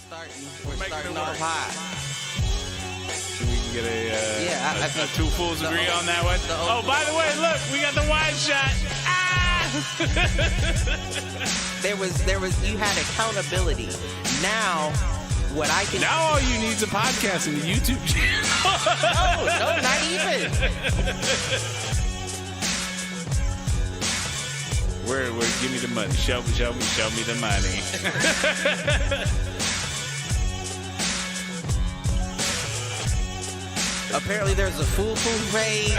We're starting off high. We can get I think two fools agree on that one. Oh, by the way, look, we got the wide shot. There was you had accountability. Now what I can Now all you need is a podcast and a YouTube channel. No, not even. Where give me the money. Show me the money. Apparently there's a Foolproof page.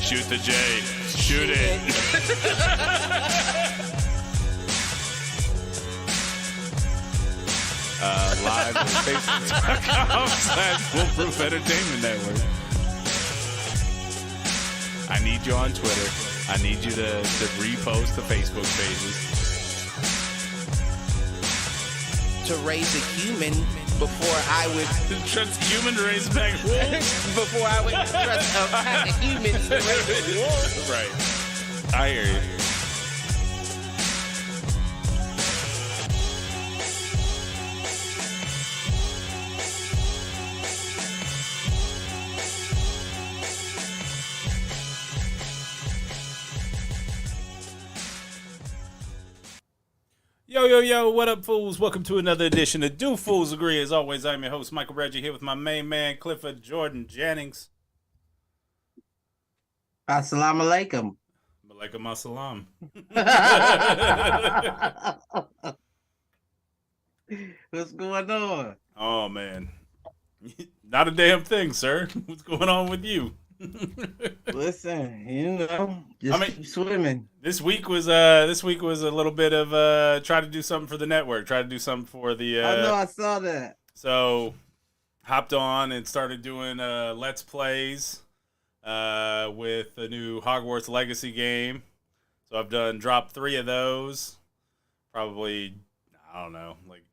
Shoot the J. Shoot it. Live on Facebook.com/Foolproof Entertainment Network. I need you on Twitter. I need you to repost the Facebook pages. To raise a human before I would Trust a human to raise back wolves. before I would trust a human to raise a wolf. Right. I hear you. Yo, what up, fools? Welcome to another edition of Do Fools Agree. As always, I'm your host, Michael Reggie, here with my main man, Clifford Jordan Jennings. Assalamu alaikum. Malaikum assalam. What's going on? Oh, man. Not a damn thing, sir. What's going on with you? Listen, just keep swimming. This week was a little bit of try to do something for the network, try to do something for the I know, I saw that. So hopped on and started doing Let's Plays with the new Hogwarts Legacy game. So I've dropped 3 of those. Probably, I don't know, like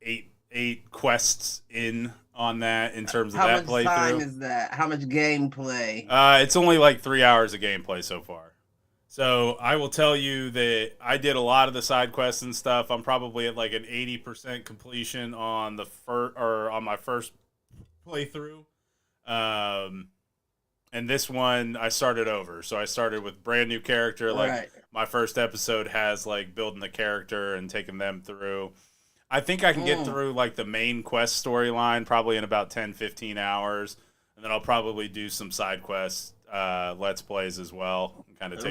eight quests in on that in terms of that playthrough. How much time is that? How much gameplay? It's only like 3 hours of gameplay so far. So I will tell you that I did a lot of the side quests and stuff. I'm probably at like an 80% completion on on my first playthrough. And this one I started over. So I started with brand new character. Like Right. my first episode has like building the character and taking them through. I think I can get through like the main quest storyline probably in about 10-15 hours. And then I'll probably do some side quests, Let's Plays as well. And kind of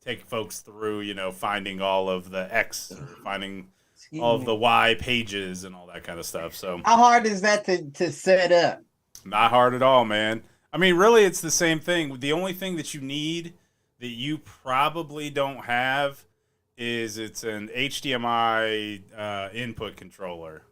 take folks through, finding all of the X, or finding all of the Y pages and all that kind of stuff. So how hard is that to set up? not hard at all, man. I mean, really, it's the same thing. The only thing that you need that you probably don't have is it's an HDMI input controller.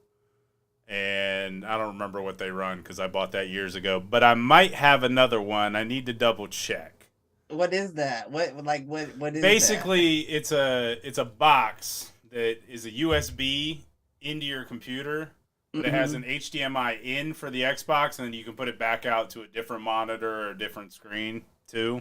And I don't remember what they run because I bought that years ago. But I might have another one. I need to double check. What is that? What is Basically, it's a box that is a USB into your computer, but it has an HDMI in for the Xbox, and then you can put it back out to a different monitor or a different screen too.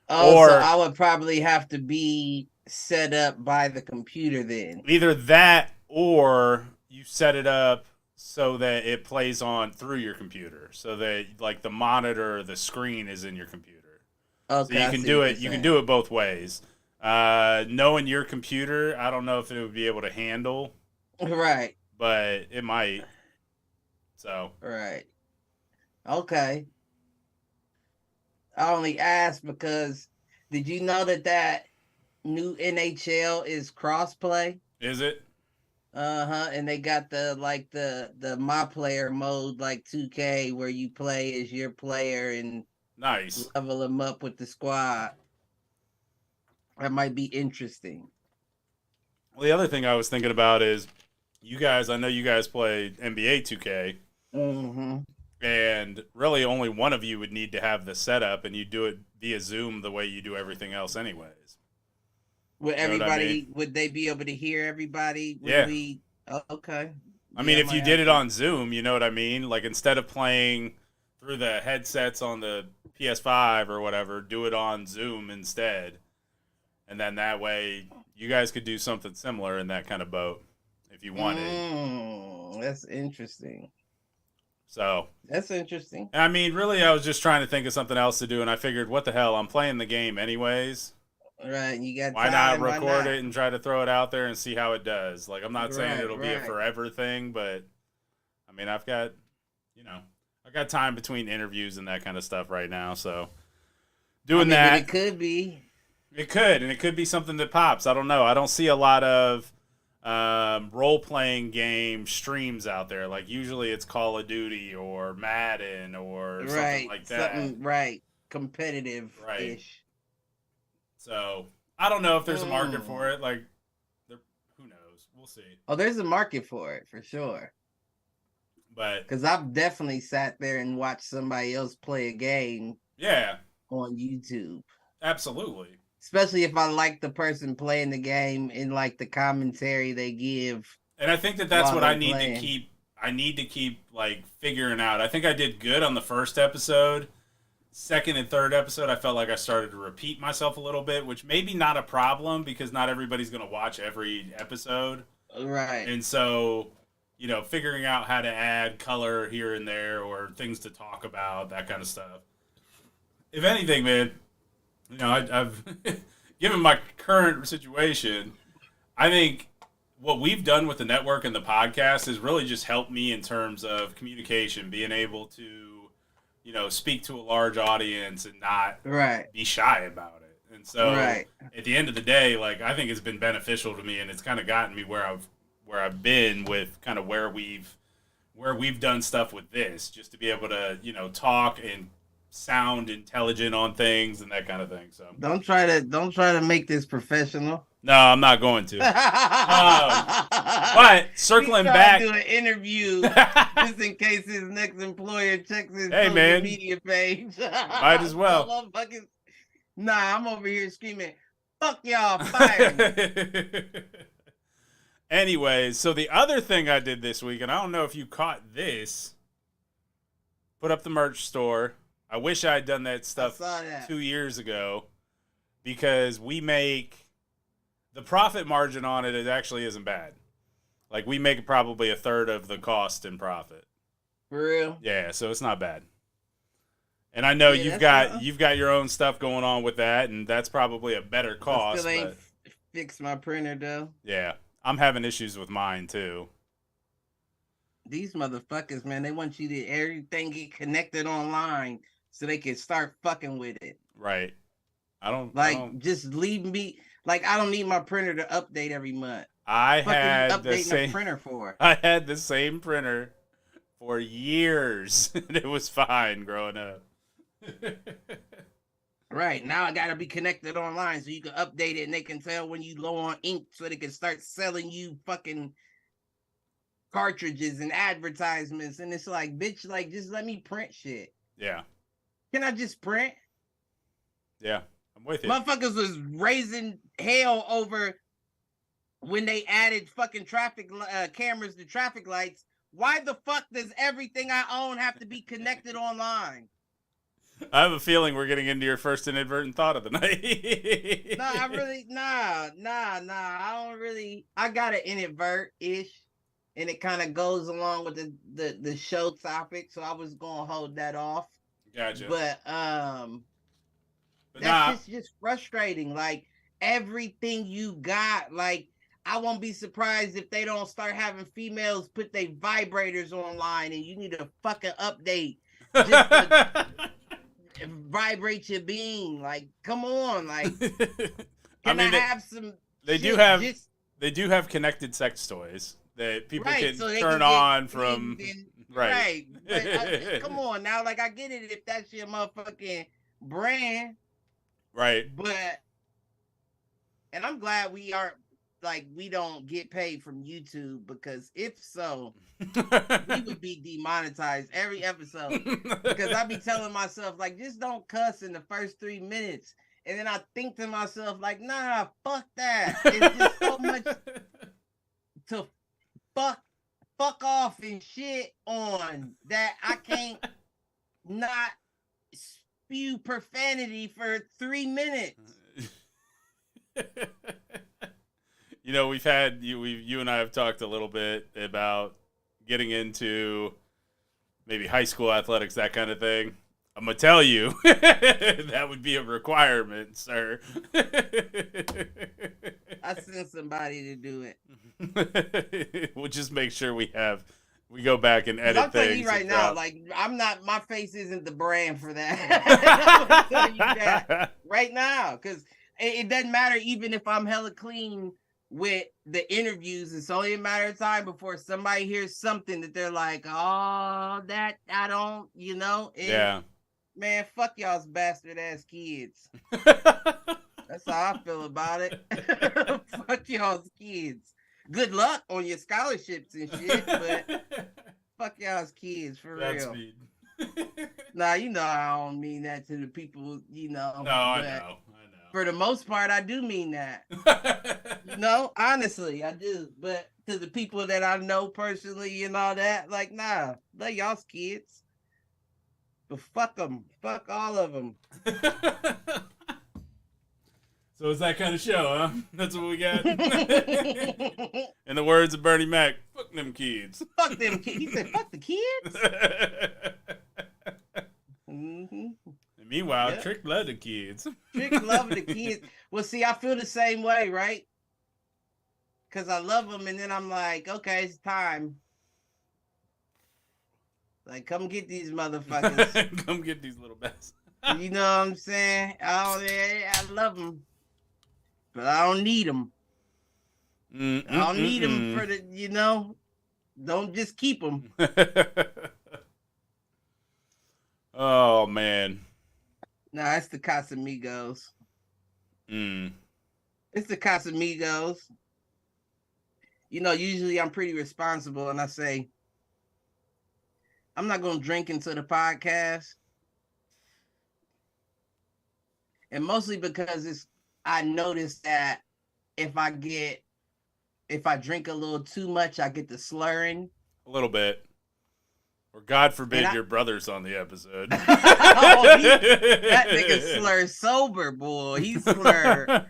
So I would probably have to be set up by the computer then. Either that or you set it up so that it plays on through your computer, so that like the monitor or the screen is in your computer. Okay, So you can do it. You can do it both ways. Knowing your computer, I don't know if it would be able to handle. Right. But it might. So. Right. Okay. I only asked because did you know that new NHL is crossplay? Is it? And they got the my player mode like 2K where you play as your player and Nice. level them up with the squad. That might be interesting. Well, the other thing I was thinking about is I know you guys play NBA 2K. Mm-hmm. And really only one of you would need to have the setup, and you do it via Zoom the way you do everything else anyways. Would everybody, would they be able to hear everybody? Yeah. Okay. I mean, if you did it on Zoom, you know what I mean? Like, instead of playing through the headsets on the PS5 or whatever, do it on Zoom instead. And then that way you guys could do something similar in that kind of boat if you wanted. That's interesting. So that's interesting. I mean, really, I was just trying to think of something else to do, and I figured, what the hell? I'm playing the game anyways. Right, you got why time, not record it and try to throw it out there and see how it does? Like, I'm not saying it'll be a forever thing, but I mean, I've got time between interviews and that kind of stuff right now, so doing that. It could be. It could, and it could be something that pops. I don't know. I don't see a lot of role-playing game streams out there. Like, usually it's Call of Duty or Madden or something like that. Competitive-ish. Right. So, I don't know if there's a market for it. Like, who knows? We'll see. Oh, there's a market for it, for sure. But because I've definitely sat there and watched somebody else play a game. Yeah. On YouTube. Absolutely. Especially if I like the person playing the game and like the commentary they give. And I think that's what I need to keep. I need to keep like figuring out. I think I did good on the first episode. Second and third episode, I felt like I started to repeat myself a little bit, which maybe not a problem because not everybody's going to watch every episode. Right. And so, figuring out how to add color here and there or things to talk about, that kind of stuff. If anything, man, I've given my current situation, I think what we've done with the network and the podcast has really just helped me in terms of communication, being able to, speak to a large audience and not be shy about it. And so at the end of the day, like, I think it's been beneficial to me, and it's kind of gotten me where I've been with kind of where we've done stuff with this, just to be able to, talk and sound intelligent on things and that kind of thing. So don't try to make this professional. No, I'm not going to. But circling back, do an interview just in case his next employer checks his social media page. Might as well. Nah, I'm over here screaming, "Fuck y'all, fire!" Anyways, so the other thing I did this week, and I don't know if you caught this, put up the merch store. I wish I had done that stuff 2 years ago, because we make the profit margin on it actually isn't bad. Like, we make probably a third of the cost in profit. For real? Yeah, so it's not bad. And I know you've got your own stuff going on with that, and that's probably a better cost. I still ain't fixed my printer though. Yeah, I'm having issues with mine too. These motherfuckers, man, they want you to everything get connected online so they can start fucking with it. Right. Just leave me. Like, I don't need my printer to update every month. I had the same printer for. I had the same printer for years, and it was fine growing up. Right, now I gotta be connected online so you can update it, and they can tell when you low on ink, so they can start selling you fucking cartridges and advertisements. And it's like, bitch, like, just let me print shit. Yeah. Can I just print? Yeah, I'm with you. Motherfuckers was raising hell over when they added fucking traffic cameras to traffic lights. Why the fuck does everything I own have to be connected online? I have a feeling we're getting into your first inadvertent thought of the night. I got an inadvert-ish, and it kind of goes along with the show topic, so I was gonna hold that off. Gotcha. But that's just frustrating. Like, everything you got, like, I won't be surprised if they don't start having females put their vibrators online, and you need a fucking update just to vibrate your being. Like, come on, like, I have some? They do have connected sex toys that people can turn on from. Right. But, come on now, like, I get it if that's your motherfucking brand. Right. And I'm glad we don't get paid from YouTube, because if so, we would be demonetized every episode. Because I be telling myself, like, just don't cuss in the first 3 minutes. And then I think to myself, like, nah, fuck that. It's just so much to fuck off and shit on that I can't not spew profanity for 3 minutes. You know, we've had you and I have talked a little bit about getting into maybe high school athletics, that kind of thing. I'm gonna tell you that would be a requirement, sir. I sent somebody to do it. We'll just make sure we go back and edit I'm telling things. you right now, like I'm not. My face isn't the brand for that. I'm telling you that right now, because it doesn't matter. Even if I'm hella clean with the interviews, it's only a matter of time before somebody hears something that they're like, "Oh, that I don't," you know. Yeah. Man, fuck y'all's bastard ass kids. That's how I feel about it. Fuck y'all's kids. Good luck on your scholarships and shit, but fuck y'all's kids for real. Nah, you know I don't mean that to the people, you know. No, I know. For the most part, I do mean that. You know, honestly, I do. But to the people that I know personally and all that, like, nah, let y'all's kids. But fuck them. Fuck all of them. So it's that kind of show, huh? That's what we got? In the words of Bernie Mac, fuck them kids. Fuck them kids. He said, fuck the kids? Mm-hmm. And meanwhile, Trick love the kids. Trick love the kids. Well, see, I feel the same way, right? Because I love them, and then I'm like, okay, it's time. Like, come get these motherfuckers. Come get these little bastards. You know what I'm saying? Oh, yeah, I love them. But I don't need them. I don't need them for the, you know, don't just keep them. Oh, man. Nah, it's the Casamigos. Mm. It's the Casamigos. You know, usually I'm pretty responsible, and I say, I'm not going to drink into the podcast. And mostly because I noticed that if I drink a little too much, I get the slurring. A little bit. Or God forbid your brother's on the episode. That nigga slur sober, boy. He slur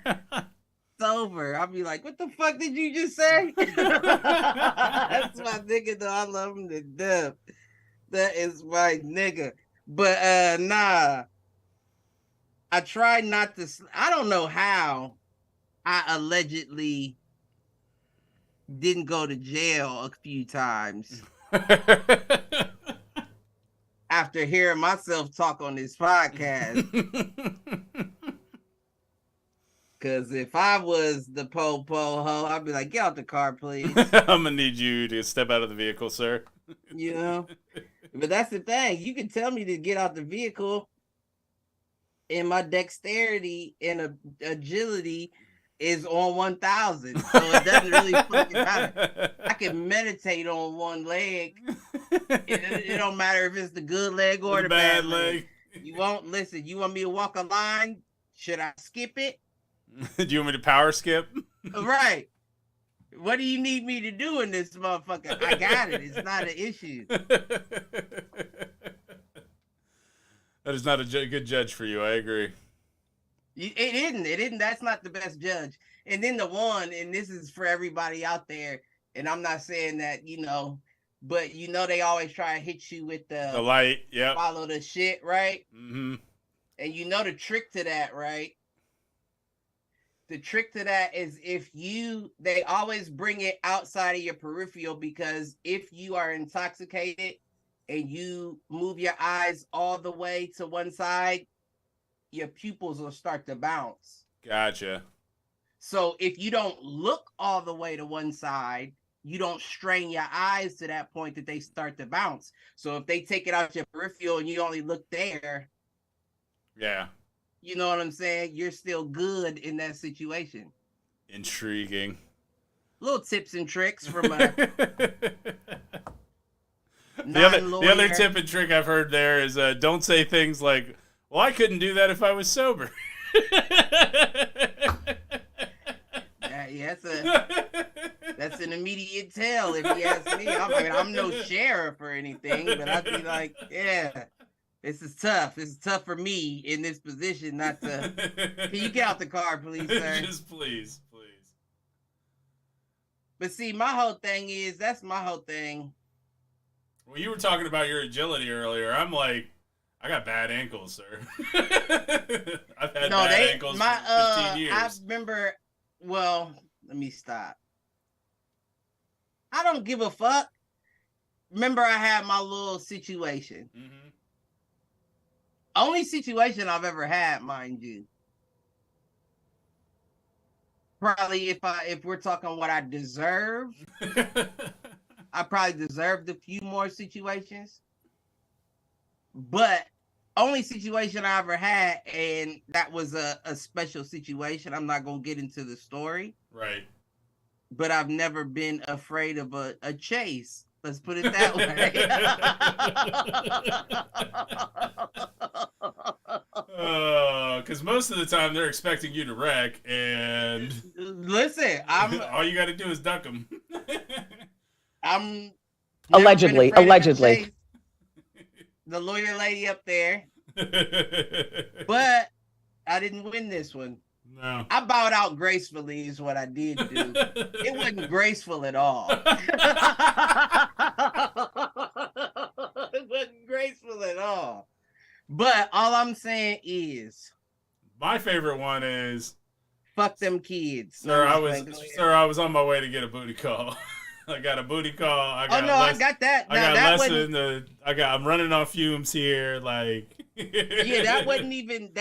sober. I'll be like, what the fuck did you just say? That's my nigga, though. I love him to death. That is my nigga. But nah. I tried not to. I don't know how I allegedly didn't go to jail a few times after hearing myself talk on this podcast. Because if I was the po-po ho, I'd be like, get out the car, please. I'm going to need you to step out of the vehicle, sir. You know? But that's the thing. You can tell me to get out the vehicle, and my dexterity and agility is on 1,000. So it doesn't really fucking matter. I can meditate on one leg. It don't matter if it's the good leg or the bad leg. You won't listen. You want me to walk a line? Should I skip it? Do you want me to power skip? Right. What do you need me to do in this motherfucker? I got it. It's not an issue. That is not a good judge for you. I agree. It isn't. That's not the best judge. And then the one, and this is for everybody out there, and I'm not saying that, you know, but you know they always try to hit you with the light, yeah. Follow the shit, right? Mm-hmm. And you know the trick to that, right? The trick to that is they always bring it outside of your peripheral, because if you are intoxicated and you move your eyes all the way to one side, your pupils will start to bounce. Gotcha. So if you don't look all the way to one side, you don't strain your eyes to that point that they start to bounce. So if they take it out your peripheral and you only look there, yeah, you know what I'm saying? You're still good in that situation. Intriguing. Little tips and tricks from a the other tip and trick I've heard there is don't say things like, well, I couldn't do that if I was sober. Yeah, that's an immediate tell if you ask me. I'm no sheriff or anything, but I'd be like, yeah, this is tough. This is tough for me in this position not to. Can you get out the car, please, sir? Just please. But see, my whole thing is that's my whole thing. Well, you were talking about your agility earlier. I'm like, I got bad ankles, sir. I've had bad ankles for 15 years. I remember. Well, let me stop. I don't give a fuck. Remember, I had my little situation. Mm-hmm. Only situation I've ever had, mind you. Probably if we're talking what I deserve, I probably deserved a few more situations. But only situation I ever had, and that was a special situation. I'm not gonna get into the story. Right. But I've never been afraid of a chase. Let's put it that way. Because most of the time they're expecting you to wreck, and listen, all you got to do is duck them. I'm allegedly. The lawyer lady up there, but I didn't win this one. No. I bowed out gracefully is what I did do. It wasn't graceful at all. It wasn't graceful at all. But all I'm saying is, my favorite one is, fuck them kids. Sir, I was on my way to get a booty call. I got a booty call. I got that. I'm running on fumes here. Like, yeah, that wasn't even.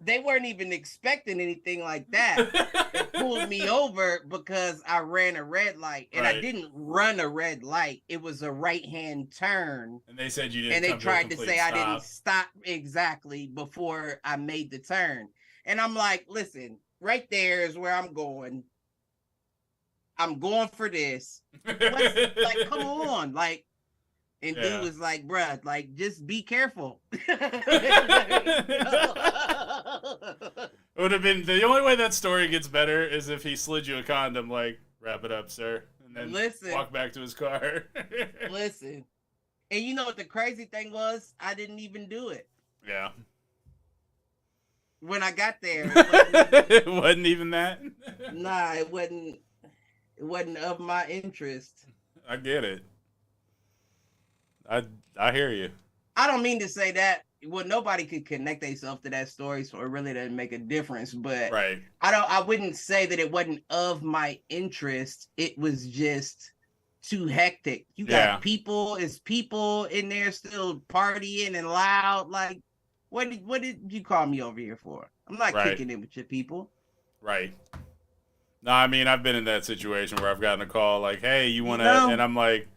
They weren't even expecting anything like that. They pulled me over because I ran a red light, and I didn't run a red light. It was a right-hand turn. And they said you didn't. And they tried to say stop. I didn't stop exactly before I made the turn. And I'm like, listen, right there is where I'm going. I'm going for this. Like, come on, like. And dude was like, bruh, like, just be careful. It would have been the only way that story gets better is if he slid you a condom, like, wrap it up, sir, and then walk back to his car. Listen. And you know what the crazy thing was? I didn't even do it. Yeah. When I got there. It wasn't even that? Nah, it wasn't of my interest. I get it. I hear you. I don't mean to say that. Well, nobody could connect themselves to that story, so it really doesn't make a difference. But I wouldn't say that it wasn't of my interest. It was just too hectic. You got people in there still partying and loud. Like, what did you call me over here for? I'm not kicking it with your people. Right. No, I mean, I've been in that situation where I've gotten a call like, hey, you want to, and I'm like,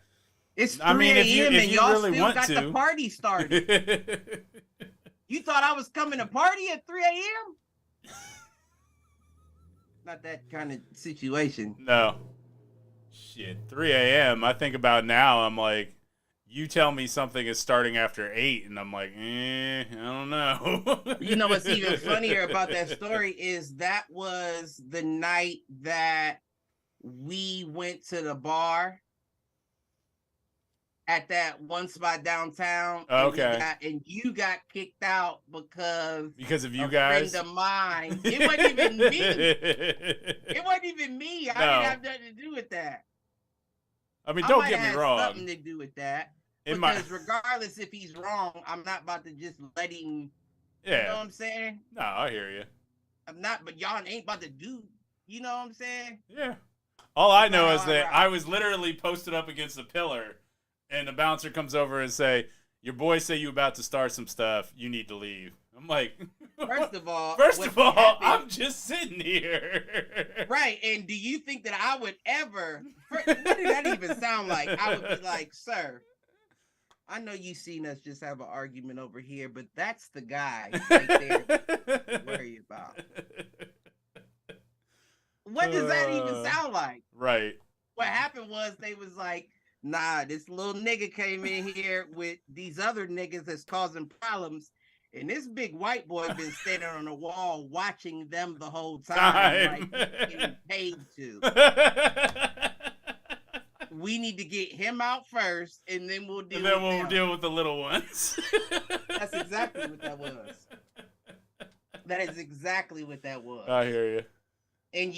it's 3 a.m. and y'all really still got the party started. You thought I was coming to party at 3 a.m.? Not that kind of situation. No. Shit, 3 a.m. I think about now, I'm like, you tell me something is starting after 8, and I'm like, I don't know. You know what's even funnier about that story is that was the night that we went to the bar at that one spot downtown. Okay. And you got kicked out because of you guys? A friend of mine. It wasn't even me. It wasn't even me. I didn't have nothing to do with that. I mean, don't get me wrong. Something to do with that. Because regardless if he's wrong, I'm not about to just let him. Yeah. You know what I'm saying? No, I hear you. I'm not, but y'all ain't about to do. You know what I'm saying? Yeah. All I know is that I was literally posted up against a pillar. And the bouncer comes over and say, your boys say you about to start some stuff. You need to leave. I'm like, First of all, I'm just sitting here. Right. And do you think that I would ever, what did that even sound like? I would be like, sir, I know you seen us just have an argument over here, but that's the guy right there to worry about. What does that even sound like? Right. What happened was they was like, nah, this little nigga came in here with these other niggas that's causing problems. And this big white boy been standing on the wall watching them the whole time. Like getting paid to. We need to get him out first, and then we'll deal with the little ones. That's exactly what that was. That is exactly what that was. I hear you. And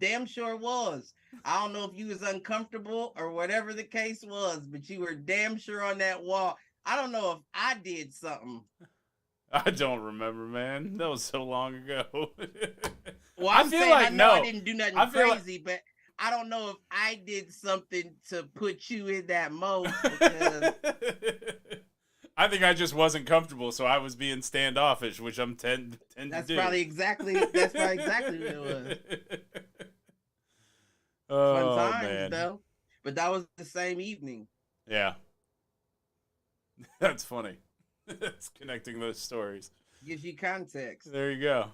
damn sure was. I don't know if you was uncomfortable or whatever the case was, but you were damn sure on that wall. I don't know if I did something. I don't remember, man. That was so long ago. Well, I'm I feel saying like I know I no. didn't do nothing I feel like crazy, but I don't know if I did something to put you in that mode because I think I just wasn't comfortable, so I was being standoffish, which I'm tend to that's do. probably exactly what it was. Oh, Fun times man. though. But that was the same evening. Yeah. That's funny. It's connecting those stories. Gives you context. There you go.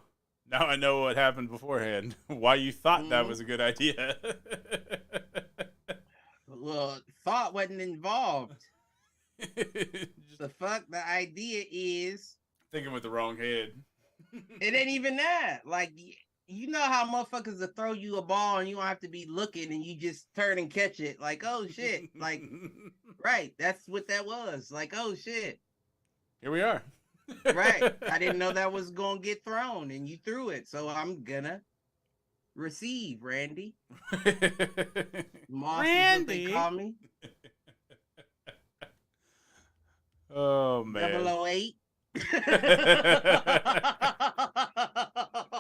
Now I know what happened beforehand. Why you thought that was a good idea. Well, thought wasn't involved. Just The fuck, the idea is thinking with the wrong head. it ain't even that. Like, you know how motherfuckers will throw you a ball and you don't have to be looking and you just turn and catch it. Like, oh shit. Like, right. That's what that was. Like, oh shit. Here we are. Right. I didn't know that was gonna get thrown and you threw it. So I'm gonna receive, Randy. Moss Randy. is what they call me. Oh, man. 008.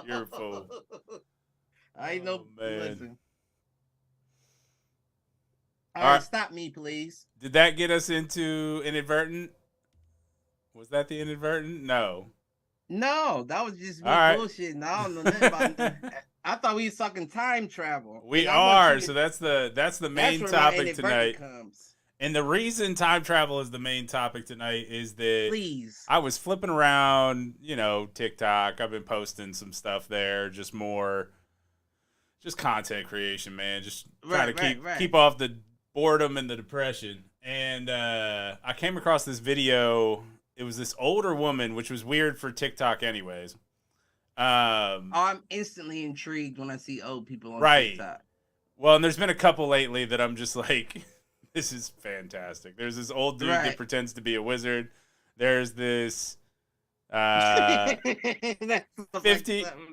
You're a fool. I ain't no man. listen. All All right, right. stop me, please. Did that get us into inadvertent? Was that the inadvertent? No. No, that was just me All right. bullshitting. I don't know nothing about that. I thought we was talking time travel. We And I want are. you to- So that's the main where my topic inadvertent tonight. comes. And the reason time travel is the main topic tonight is that Please. I was flipping around, TikTok. I've been posting some stuff there, just content creation, man. Just trying to keep off the boredom and the depression. And I came across this video. It was this older woman, which was weird for TikTok anyways. I'm instantly intrigued when I see old people on Right. TikTok. Well, and there's been a couple lately that I'm just like, this is fantastic. There's this old dude that pretends to be a wizard. There's this 50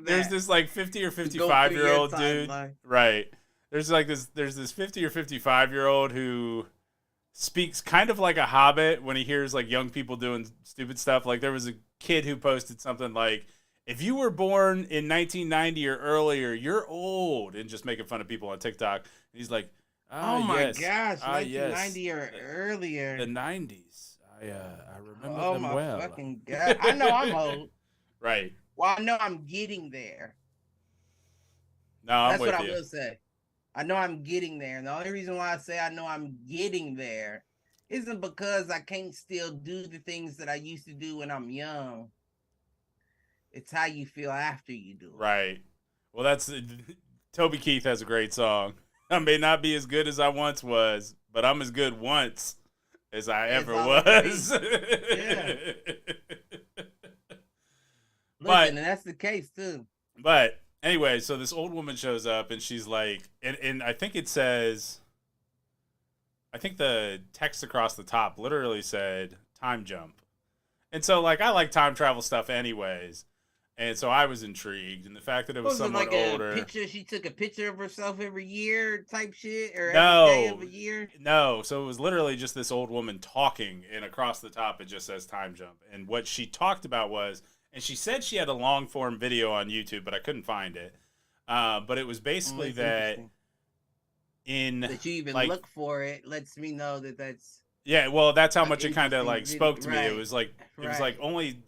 there's this like 50 or 55-year-old dude. Right. There's this 50 or 55-year-old who speaks kind of like a hobbit when he hears like young people doing stupid stuff. Like there was a kid who posted something like, if you were born in 1990 or earlier, you're old, and just making fun of people on TikTok. And he's like, oh my yes. gosh, 1990 yes. or earlier. The 90s. I remember oh them my well. fucking god! I know I'm old. Right. Well, I know I'm getting there. No, I'm That's with what you. I will say. I know I'm getting there. And the only reason why I say I know I'm getting there isn't because I can't still do the things that I used to do when I'm young. It's how you feel after you do it. Right. Well, that's Toby Keith has a great song. I may not be as good as I once was, but I'm as good once as I ever was. Yeah. But, and that's the case too. But anyway, so this old woman shows up and she's like, and I think it says, I think the text across the top literally said time jump. And so like, I like time travel stuff anyways. And so I was intrigued, and the fact that it was someone like older. A picture, she took a picture of herself every year type shit, or No. every day of a year. No, so it was literally just this old woman talking, and across the top it just says time jump. And what she talked about was, and she said she had a long form video on YouTube, but I couldn't find it. But it was basically that you even like, look for it lets me know that that's. Yeah, well, that's how much it kind of like spoke to me. Right. It was like only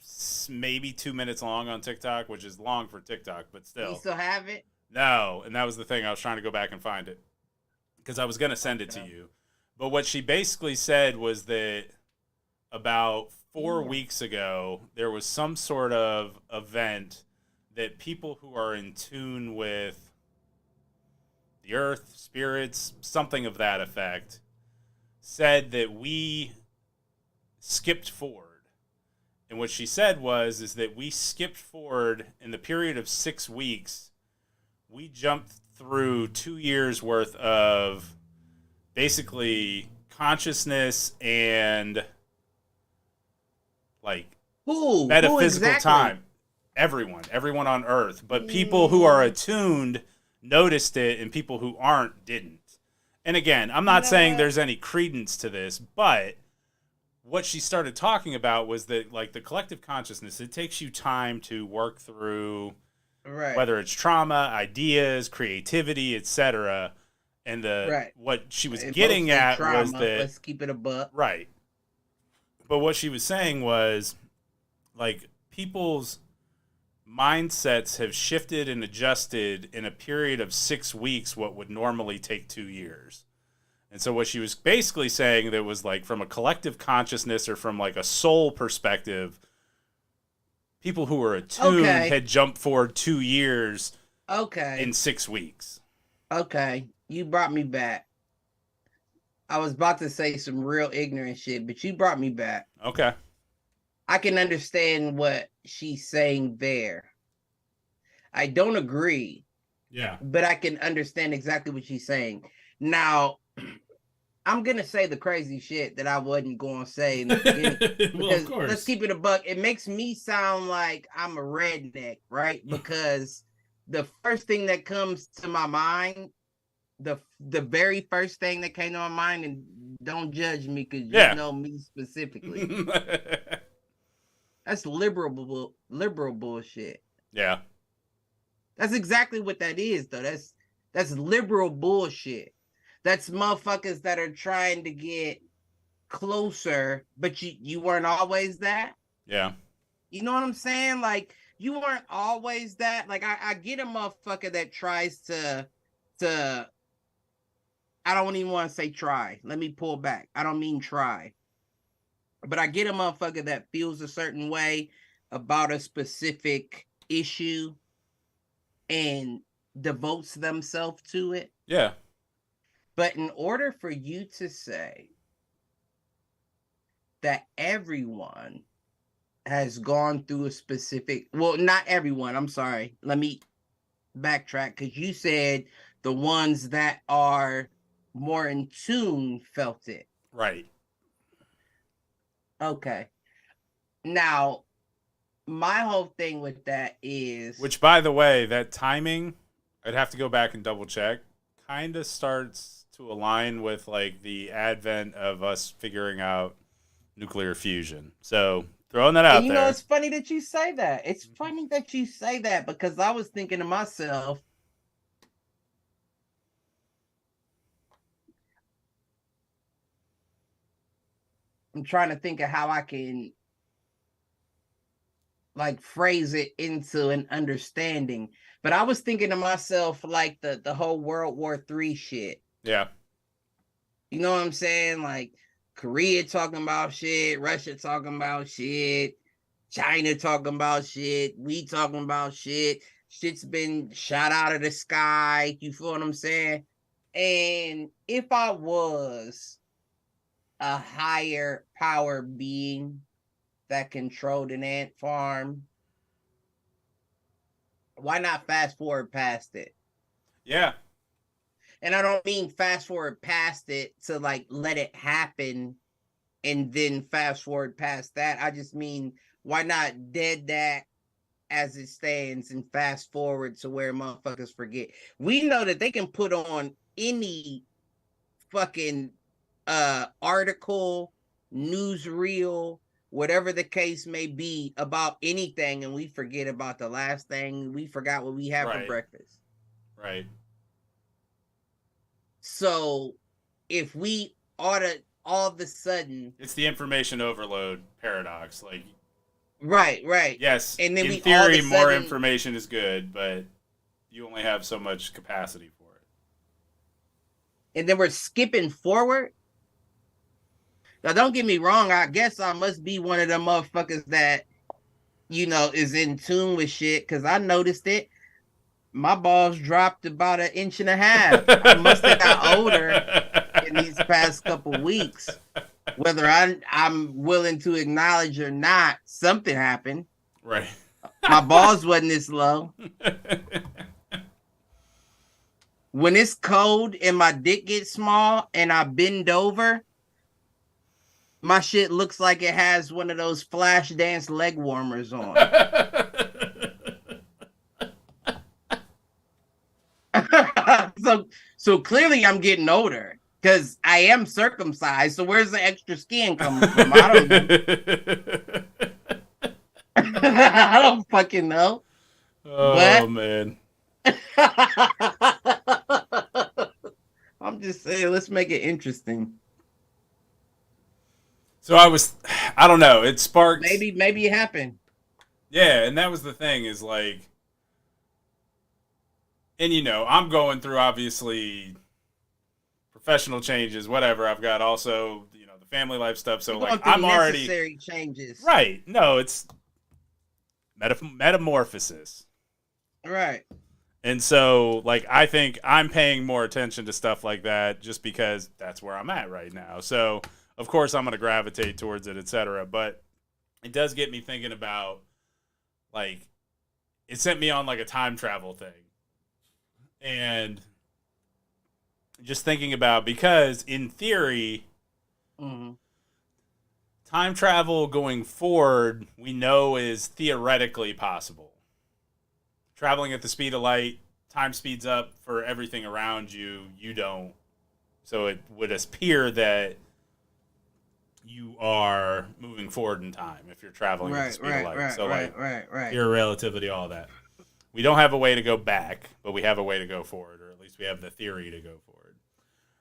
maybe 2 minutes long on TikTok, which is long for TikTok, but still. You still have it? No, and that was the thing. I was trying to go back and find it because I was going to send it to you. But what she basically said was that about 4 weeks ago, there was some sort of event that people who are in tune with the earth, spirits, something of that effect, said that we skipped forward. And what she said is that we skipped forward in the period of 6 weeks. We jumped through 2 years worth of basically consciousness and like metaphysical time. Everyone on earth, but people who are attuned noticed it and people who aren't didn't. And again, I'm not saying there's any credence to this, but what she started talking about was that, like, the collective consciousness, it takes you time to work through whether it's trauma, ideas, creativity, etc. And what she was getting at was that, let's keep it a buck. Right. But what she was saying was, like, people's mindsets have shifted and adjusted in a period of 6 weeks what would normally take 2 years. And so what she was basically saying, that was like, from a collective consciousness or from like a soul perspective, people who were attuned had jumped forward 2 years in 6 weeks. Okay, you brought me back. I was about to say some real ignorant shit, but you brought me back. Okay. I can understand what she's saying there. I don't agree. Yeah. But I can understand exactly what she's saying. Now, I'm going to say the crazy shit that I wasn't going to say in the beginning. Well, of course. Let's keep it a buck. It makes me sound like I'm a redneck, right? Because the first thing that comes to my mind, the very first thing that came to my mind, and don't judge me because you know me specifically. That's liberal bullshit. Yeah. That's exactly what that is, though. That's liberal bullshit. That's motherfuckers that are trying to get closer, but you weren't always that. Yeah. You know what I'm saying? Like, you weren't always that. Like, I get a motherfucker that tries to I don't even want to say try. Let me pull back. I don't mean try. But I get a motherfucker that feels a certain way about a specific issue and devotes themselves to it. Yeah. But in order for you to say that everyone has gone through a specific, well, not everyone, I'm sorry. Let me backtrack, because you said the ones that are more in tune felt it. Right. Okay. Now, my whole thing with that is... Which, by the way, that timing, I'd have to go back and double check, kind of starts to align with, like, the advent of us figuring out nuclear fusion. So, throwing that out there. You know, it's funny that you say that. It's funny that you say that, because I was thinking to myself, I'm trying to think of how I can, like, phrase it into an understanding. But I was thinking to myself, like, the whole World War III shit. Yeah. You know what I'm saying? Like, Korea talking about shit, Russia talking about shit, China talking about shit, we talking about shit. Shit's been shot out of the sky. You feel what I'm saying? And if I was a higher power being that controlled an ant farm, why not fast forward past it? Yeah. And I don't mean fast forward past it to, like, let it happen and then fast forward past that. I just mean, why not dead that as it stands and fast forward to where motherfuckers forget? We know that they can put on any fucking article, newsreel, whatever the case may be, about anything, and we forget about the last thing. We forgot what we had for breakfast. Right. So if we ought to all of a sudden, it's the information overload paradox. Like, right. Yes, and then in we theory, all of a more sudden, information is good, but you only have so much capacity for it. And then we're skipping forward. Now, don't get me wrong. I guess I must be one of them motherfuckers that, you know, is in tune with shit, because I noticed it. My balls dropped about 1.5 inches. I must have got older in these past couple weeks. Whether I'm willing to acknowledge or not, something happened. Right. My balls wasn't this low. When it's cold and my dick gets small and I bend over, my shit looks like it has one of those flash dance leg warmers on. So clearly I'm getting older because I am circumcised. So where's the extra skin coming from? I don't know. I don't fucking know. Oh But man. I'm just saying, let's make it interesting. So I don't know. It sparked. Maybe it happened. Yeah, and that was the thing is like, and I'm going through obviously professional changes, whatever. I've got also, the family life stuff. So like, I'm already necessary changes. right. No, it's metamorphosis. Right. And so, like, I think I'm paying more attention to stuff like that just because that's where I'm at right now. So, of course, I'm going to gravitate towards it, etc. But it does get me thinking about, like, it sent me on, like, a time travel thing. And just thinking about, because in theory, time travel going forward, we know is theoretically possible. Traveling at the speed of light, time speeds up for everything around you. You don't. So it would appear that you are moving forward in time if you're traveling at the speed of light. So right. Theory, relativity, all that. We don't have a way to go back, but we have a way to go forward, or at least we have the theory to go forward.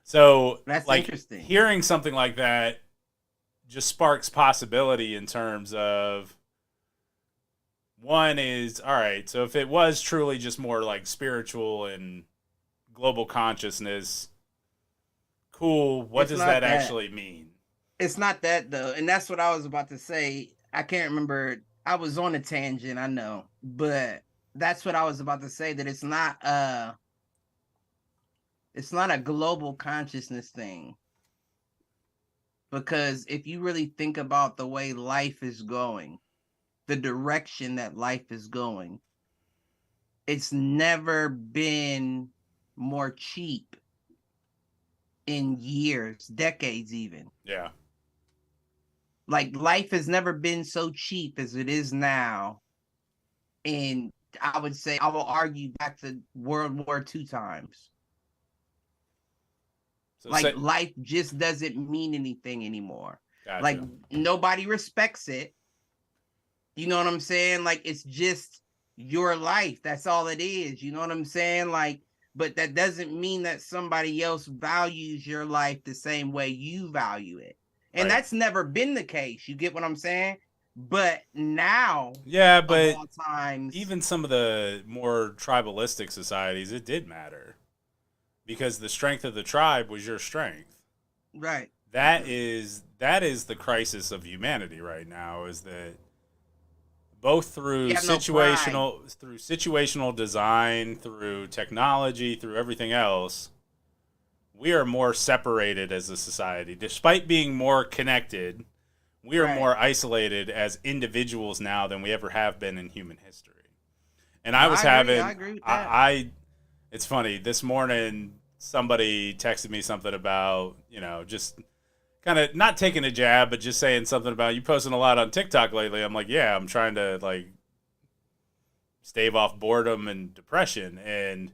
So that's like interesting. Hearing something like that just sparks possibility in terms of, one is, all right, so if it was truly just more like spiritual and global consciousness, cool, what does that actually mean? It's not that, though, and that's what I was about to say. I can't remember. I was on a tangent, I know, but that's what I was about to say, that it's not a global consciousness thing. Because if you really think about the way life is going, the direction that life is going, it's never been more cheap in years, decades even. Yeah. Like, life has never been so cheap as it is now. And I would say, I will argue back to World War II times. So like, life just doesn't mean anything anymore. Gotcha. Like, nobody respects it. You know what I'm saying? Like, it's just your life. That's all it is. You know what I'm saying? Like, but that doesn't mean that somebody else values your life the same way you value it. And that's never been the case. You get what I'm saying? But now, yeah, but of all times, even some of the more tribalistic societies, it did matter. Because the strength of the tribe was your strength. Right. That is the crisis of humanity right now, is that both through situational design, through technology, through everything else, we are more separated as a society. Despite being more connected, we are more isolated as individuals now than we ever have been in human history. And I agree with that. It's funny, this morning somebody texted me something about, just kind of not taking a jab, but just saying something about, you posting a lot on TikTok lately. I'm like, yeah, I'm trying to like stave off boredom and depression. And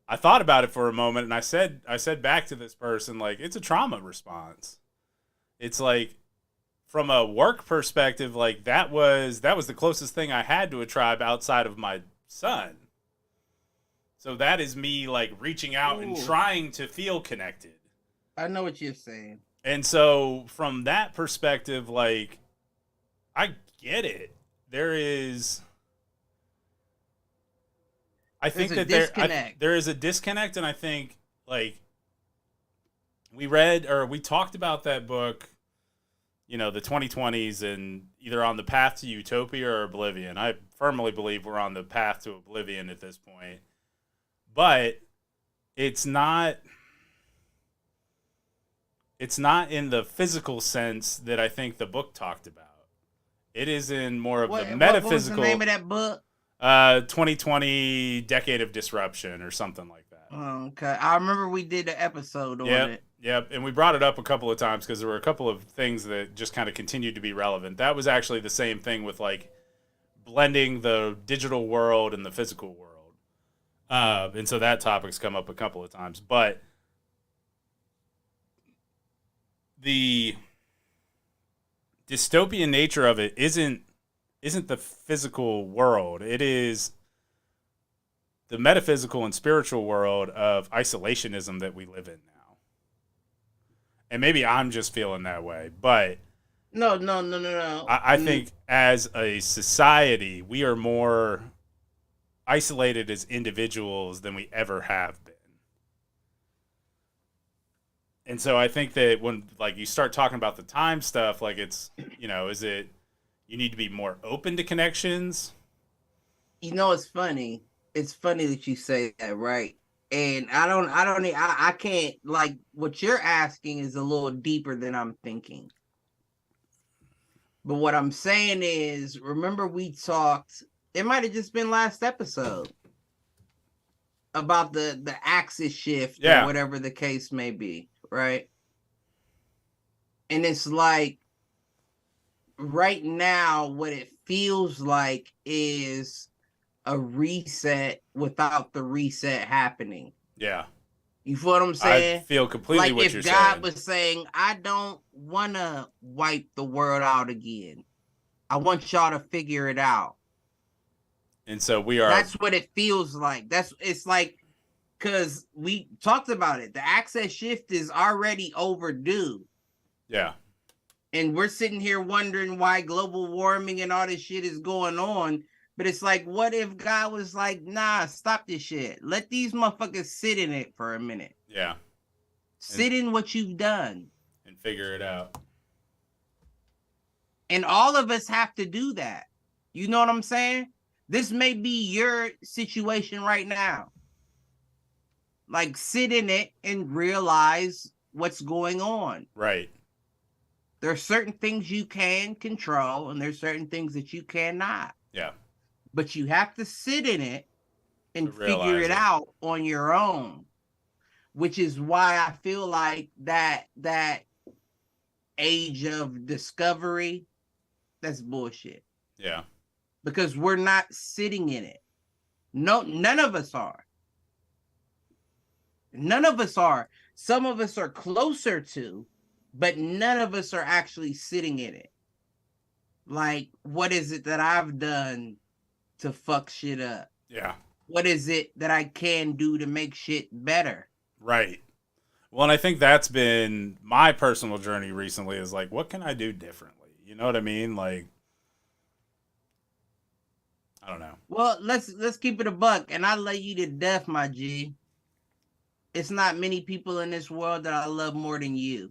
I thought about it for a moment, and I said back to this person, like, it's a trauma response. It's like, from a work perspective, like that was the closest thing I had to a tribe outside of my son. So that is me like reaching out and trying to feel connected. I know what you're saying. And so from that perspective, like, I get it. There is, I think that there is a disconnect, and I think like we talked about that book, the 2020s, and either on the path to utopia or oblivion. I firmly believe we're on the path to oblivion at this point. But it's not in the physical sense that I think the book talked about. It is in more of the metaphysical. What was the name of that book? 2020 Decade of Disruption or something like that. Oh, okay. I remember we did an episode on it. Yep, and we brought it up a couple of times because there were a couple of things that just kind of continued to be relevant. That was actually the same thing with like blending the digital world and the physical world. And so that topic's come up a couple of times. But the dystopian nature of it isn't the physical world. It is the metaphysical and spiritual world of isolationism that we live in now. And maybe I'm just feeling that way, but No. I think as a society, we are more isolated as individuals than we ever have been. And so I think that when like you start talking about the time stuff, like it's, is it you need to be more open to connections? It's funny. It's funny that you say that, right? And I can't, like, what you're asking is a little deeper than I'm thinking. But what I'm saying is, remember we talked, it might have just been last episode, about the axis shift or whatever the case may be, right? And it's like, right now, what it feels like is a reset without the reset happening. Yeah. You feel what I'm saying? I feel completely like what you're saying. Like if saying. God was saying, I don't want to wipe the world out again. I want y'all to figure it out. And so we are. That's what it feels like. It's like, because we talked about it. The access shift is already overdue. Yeah. And we're sitting here wondering why global warming and all this shit is going on. But it's like, what if God was like, nah, stop this shit. Let these motherfuckers sit in it for a minute. Yeah. Sit in what you've done. And figure it out. And all of us have to do that. You know what I'm saying? This may be your situation right now. Like, sit in it and realize what's going on. Right. There are certain things you can control, and there's certain things that you cannot. Yeah. But you have to sit in it and figure it out on your own, which is why I feel like that age of discovery, that's bullshit. Yeah. Because we're not sitting in it. No, none of us are. None of us are. Some of us are closer to, but none of us are actually sitting in it. Like, what is it that I've done to fuck shit up? Yeah. What is it that I can do to make shit better? Right. Well, and I think that's been my personal journey recently is like, what can I do differently? You know what I mean? Like, I don't know. Well, let's keep it a buck, and I love you to death, my G. It's not many people in this world that I love more than you.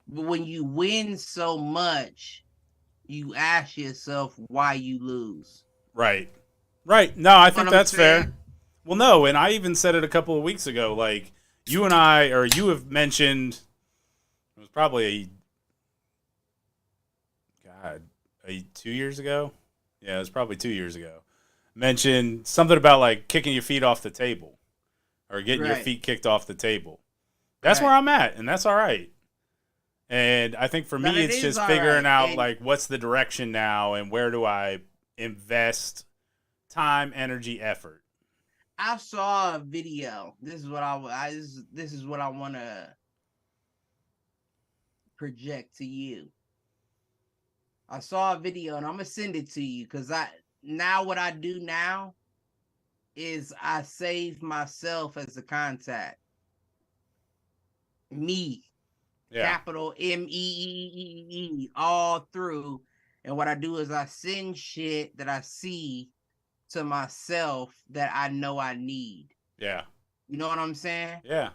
But when you win so much, you ask yourself why you lose. Right. Right. No, I think that's fair. Well, no, and I even said it a couple of weeks ago. Like, you and I, or you have mentioned, it was probably 2 years ago? Yeah, it was probably 2 years ago. Mentioned something about, like, kicking your feet off the table. Or getting your feet kicked off the table. That's where I'm at, and that's all right. And I think for me, it's just figuring out, like, what's the direction now, and where do I invest time, energy, effort. I saw a video. This is what I want to project to you. I saw a video, and I'm gonna send it to you because what I do now is I save myself as a contact. Me. Yeah. Capital MEEEE all through. And what I do is I send shit that I see to myself that I know I need. Yeah. You know what I'm saying? Yeah.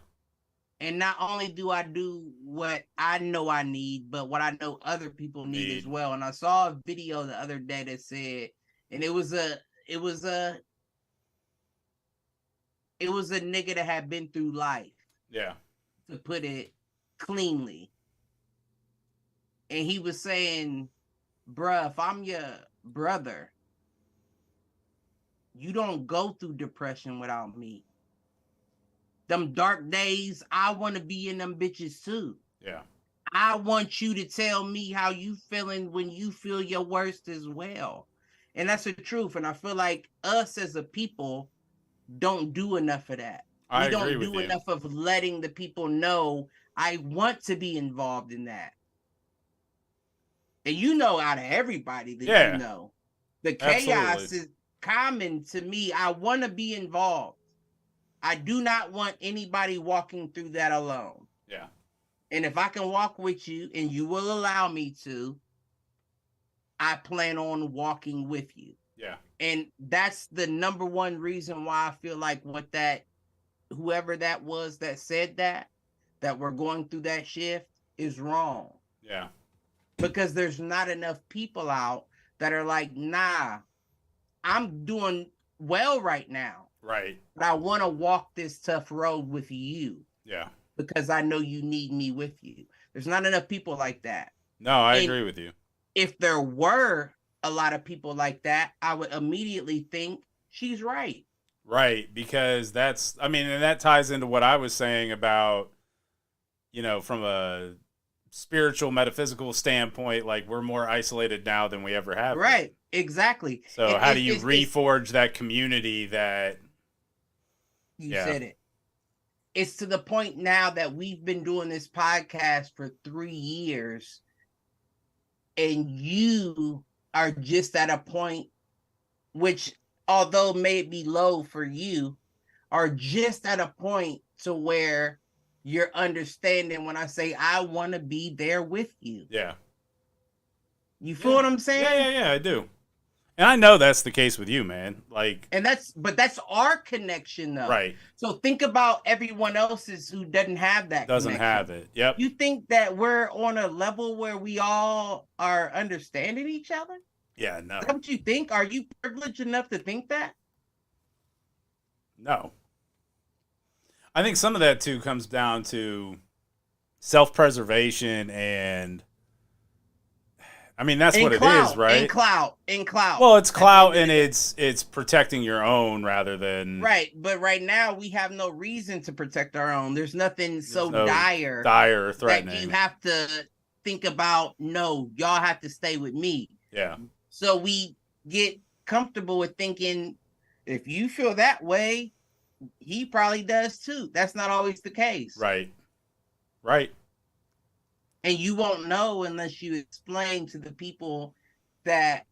And not only do I do what I know I need, but what I know other people need as well. And I saw a video the other day that said, and it was a nigga that had been through life. Yeah. To put it cleanly. And he was saying, bruh, if I'm your brother, you don't go through depression without me. Them dark days, I want to be in them bitches too. Yeah. I want you to tell me how you feeling when you feel your worst as well. And that's the truth. And I feel like us as a people, don't do enough of that. I We agree don't with do you. enough of letting the people know I want to be involved in that. And you know, out of everybody that Yeah. you know, the Absolutely. chaos is common to me. I want to be involved. I do not want anybody walking through that alone. Yeah. And if I can walk with you and you will allow me to, I plan on walking with you. Yeah. And that's the number one reason why I feel like whoever that was that said that we're going through that shift is wrong. Yeah. Because there's not enough people out that are like, nah, I'm doing well right now. Right. But I want to walk this tough road with you. Yeah. Because I know you need me with you. There's not enough people like that. No, I agree with you. If there were a lot of people like that, I would immediately think she's right. Right, because and that ties into what I was saying about, from a spiritual, metaphysical standpoint, like we're more isolated now than we ever have been. Right, exactly. So how do you reforge that community that... You said it. It's to the point now that we've been doing this podcast for 3 years, and you are just at a point, which, although may be low for you, are just at a point to where you're understanding when I say I want to be there with you. Yeah. You feel what I'm saying? Yeah, I do. And I know that's the case with you, man. But that's our connection, though. Right. So think about everyone else's who doesn't have that. Doesn't have it. Yep. You think that we're on a level where we all are understanding each other? Yeah, no. Is that what you think? Are you privileged enough to think that? No. I think some of that too comes down to self-preservation and that's what it is, right? In clout. Well, it's clout and it's protecting your own rather than... Right, but right now we have no reason to protect our own. There's nothing dire or threatening that you have to think about. No, y'all have to stay with me. Yeah. So we get comfortable with thinking, if you feel that way, he probably does too. That's not always the case. Right. And you won't know unless you explain to the people that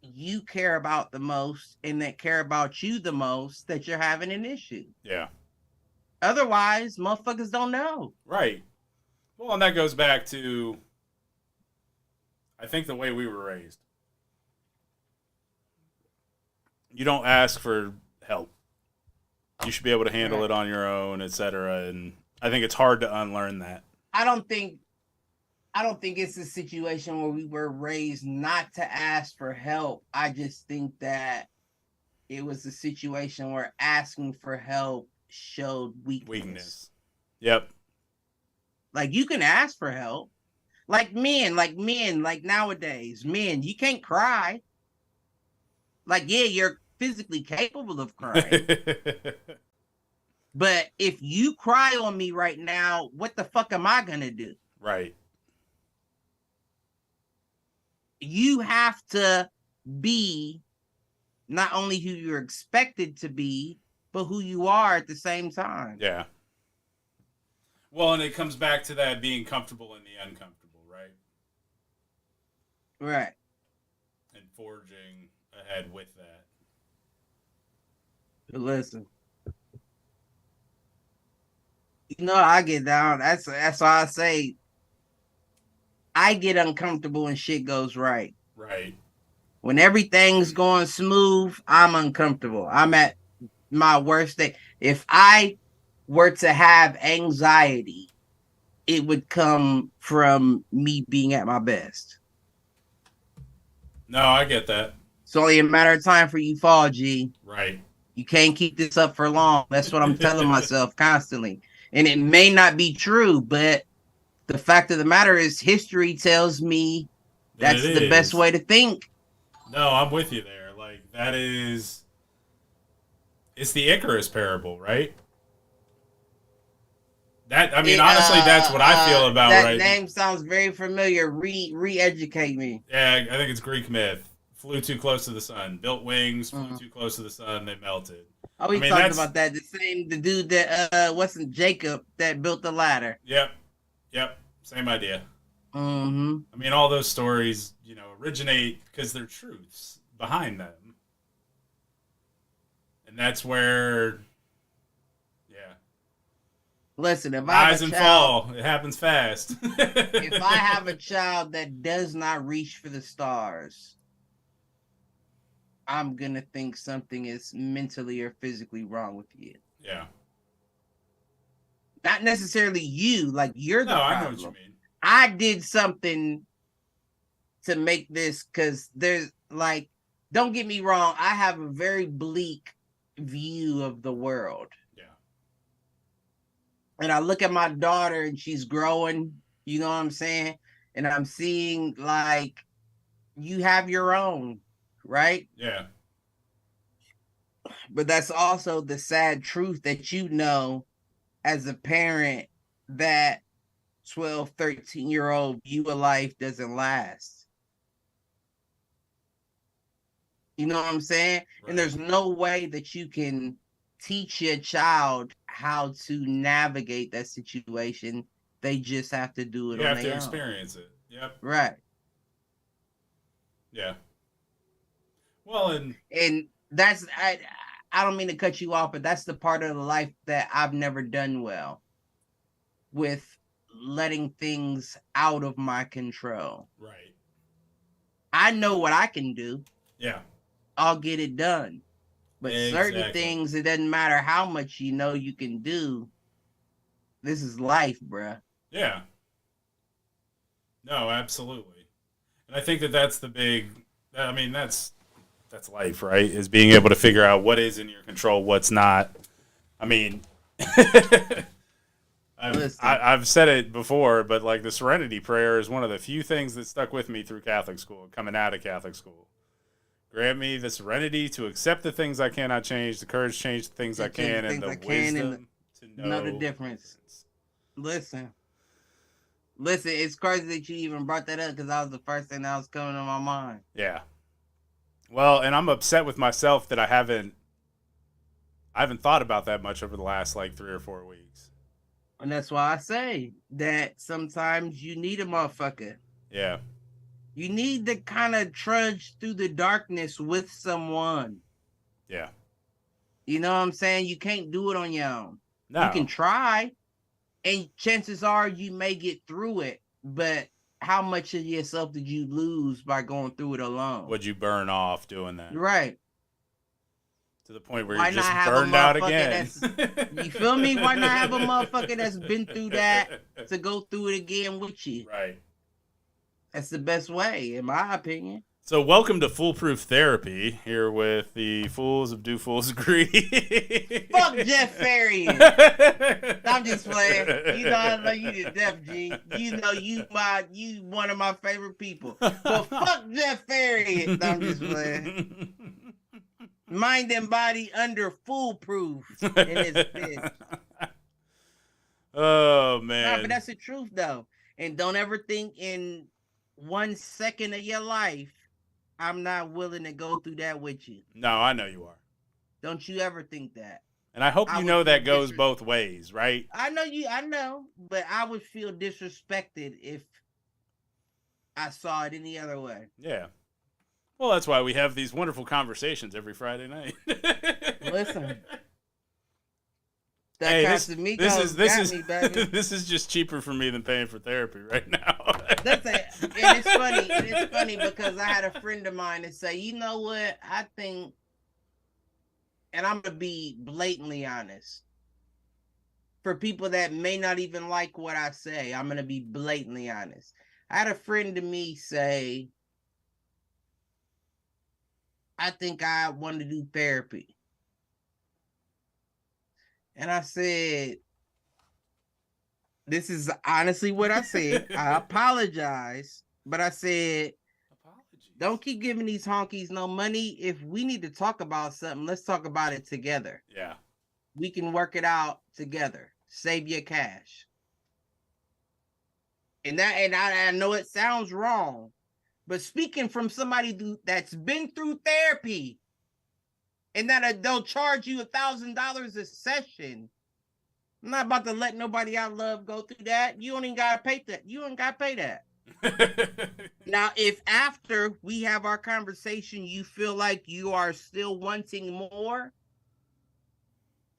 you care about the most and that care about you the most that you're having an issue. Yeah. Otherwise, motherfuckers don't know. Right. Well, and that goes back to, I think, the way we were raised. You don't ask for help. You should be able to handle it on your own, etc. And I think it's hard to unlearn that. I don't think it's a situation where we were raised not to ask for help. I just think that it was a situation where asking for help showed weakness. Yep. Like, you can ask for help. Like nowadays, men, you can't cry. Like, yeah, you're physically capable of crying. But if you cry on me right now, what the fuck am I gonna do? Right. You have to be not only who you're expected to be, but who you are at the same time. Yeah. Well, and it comes back to that being comfortable in the uncomfortable, right? Right. And forging ahead with that. But listen. You know, I get down. That's why I say I get uncomfortable when shit goes right. Right. When everything's going smooth, I'm uncomfortable. I'm at my worst day. If I were to have anxiety, it would come from me being at my best. No, I get that. It's only a matter of time for you fall, G. Right. You can't keep this up for long. That's what I'm telling myself constantly. And it may not be true, but the fact of the matter is history tells me that's the best way to think. No, I'm with you there. Like, that is... It's the Icarus parable, right? Honestly, that's what I feel about that name sounds very familiar. Re-educate me. Yeah, I think it's Greek myth. Flew too close to the sun. Built wings, flew too close to the sun, they melted. Oh, we talked about that. The dude that wasn't Jacob that built the ladder. Yep. Same idea. Mm-hmm. I mean, all those stories, originate because they're truths behind them. And that's where, Listen, if rise and fall, it happens fast. If I have a child that does not reach for the stars, I'm going to think something is mentally or physically wrong with you. Yeah. Not necessarily you, like you're the problem. I know what you mean. I did something to make this, because there's like, don't get me wrong, I have a very bleak view of the world. Yeah. And I look at my daughter and she's growing, you know what I'm saying? And I'm seeing like, you have your own, right? Yeah. But that's also the sad truth that as a parent, that 12, 13-year-old view of life doesn't last. You know what I'm saying? Right. And there's no way that you can teach your child how to navigate that situation. They just have to do it on their own. You have to experience it. Yep. Right. Yeah. Well, and that's I don't mean to cut you off, but that's the part of the life that I've never done well with, letting things out of my control. Right. I know what I can do. Yeah. I'll get it done. But certain things, it doesn't matter how much you can do. This is life, bruh. Yeah. No, absolutely. And I think that's the big, that's life, right? Is being able to figure out what is in your control, what's not. I mean, I've said it before, but like the Serenity Prayer is one of the few things that stuck with me through Catholic school, coming out of Catholic school. Grant me the serenity to accept the things I cannot change, the courage to change the things I can, and the wisdom to know the difference. Listen, it's crazy that you even brought that up, because that was the first thing that was coming to my mind. Yeah. Well, and I'm upset with myself that I haven't thought about that much over the last like 3 or 4 weeks. And that's why I say that sometimes you need a motherfucker. Yeah. You need to kind of trudge through the darkness with someone. Yeah. You know what I'm saying? You can't do it on your own. No. You can try, and chances are you may get through it, but how much of yourself did you lose by going through it alone? Would you burn off doing that? Right. To the point where you're just burned out again. You feel me? Why not have a motherfucker that's been through that to go through it again with you? Right. That's the best way, in my opinion. So welcome to Foolproof Therapy, here with the Fools of Do Fools Agree. Fuck Jeff Pharion. I'm just playing. I know you the Def G. You one of my favorite people. But fuck Jeff Pharion. I'm just playing. Mind and body under foolproof in his fist. Oh man. Nah, but that's the truth though. And don't ever think in 1 second of your life I'm not willing to go through that with you. No, I know you are. Don't you ever think that. And I hope you know that goes both ways, right? I know, but I would feel disrespected if I saw it any other way. Yeah. Well, that's why we have these wonderful conversations every Friday night. Listen. This is just cheaper for me than paying for therapy right now. And it's funny because I had a friend of mine that say, you know what, I think, and I'm gonna be blatantly honest, for people that may not even like what I say, I'm gonna be blatantly honest. I had a friend to me say, I think I want to do therapy. And I said, this is honestly what I said. I apologize, but I said, don't keep giving these honkies no money. If we need to talk about something, let's talk about it together. Yeah. We can work it out together. Save your cash. And I know it sounds wrong, but speaking from somebody that's been through therapy, and that they'll charge you $1,000 a session. I'm not about to let nobody I love go through that. You don't even gotta pay that. You don't gotta pay that. Now, if after we have our conversation, you feel like you are still wanting more,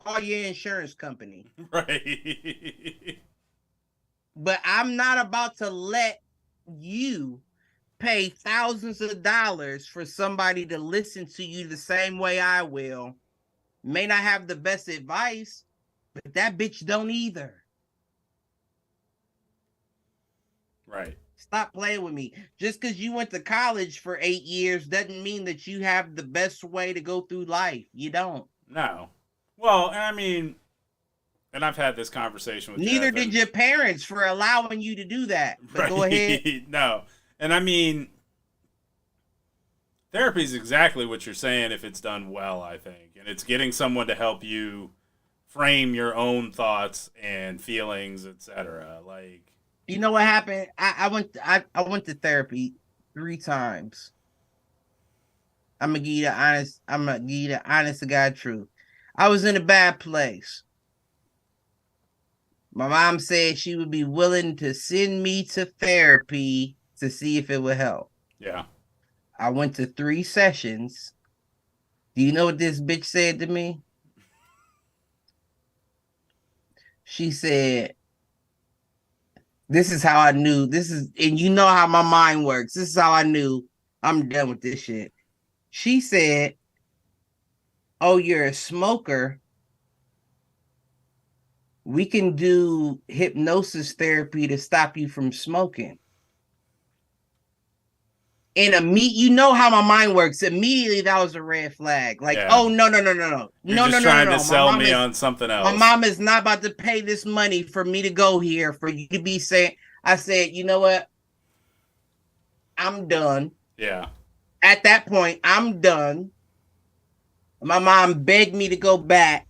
call your insurance company. Right. But I'm not about to let you pay thousands of dollars for somebody to listen to you the same way I will. May not have the best advice, but that bitch don't either. Right. Stop playing with me. Just because you went to college for 8 years doesn't mean that you have the best way to go through life. You don't. No. Well, I mean, and I've had this conversation with Neither Jeff, did your parents for allowing you to do that. But right. go ahead. No. And I mean, therapy is exactly what you're saying if it's done well, I think. And it's getting someone to help you frame your own thoughts and feelings, etc. Like, you know what happened? I went to therapy 3 times. I'm gonna give you the honest to God truth. I was in a bad place. My mom said she would be willing to send me to therapy to see if it would help. yeah. I went to 3 sessions. Do you know what this bitch said to me? She said, this is how I knew. And you know how my mind works. This is how I knew I'm done with this shit. She said, oh, you're a smoker. We can do hypnosis therapy to stop you from smoking. And you know how my mind works. Immediately, that was a red flag. Like, yeah. Oh, no. You're just trying to sell me on something else. My mom is not about to pay this money for me to go here, for you to be saying. I said, you know what? I'm done. Yeah. At that point, I'm done. My mom begged me to go back.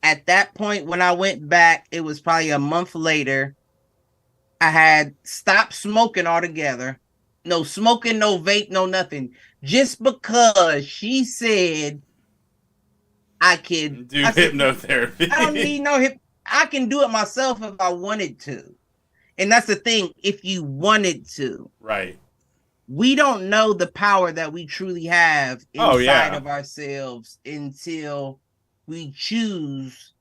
At that point, when I went back, it was probably a month later. I had stopped smoking altogether. No smoking, no vape, no nothing. Just because she said I could do hypnotherapy. I don't need no hip. I can do it myself if I wanted to. And that's the thing, if you wanted to. Right. We don't know the power that we truly have inside of ourselves until we choose.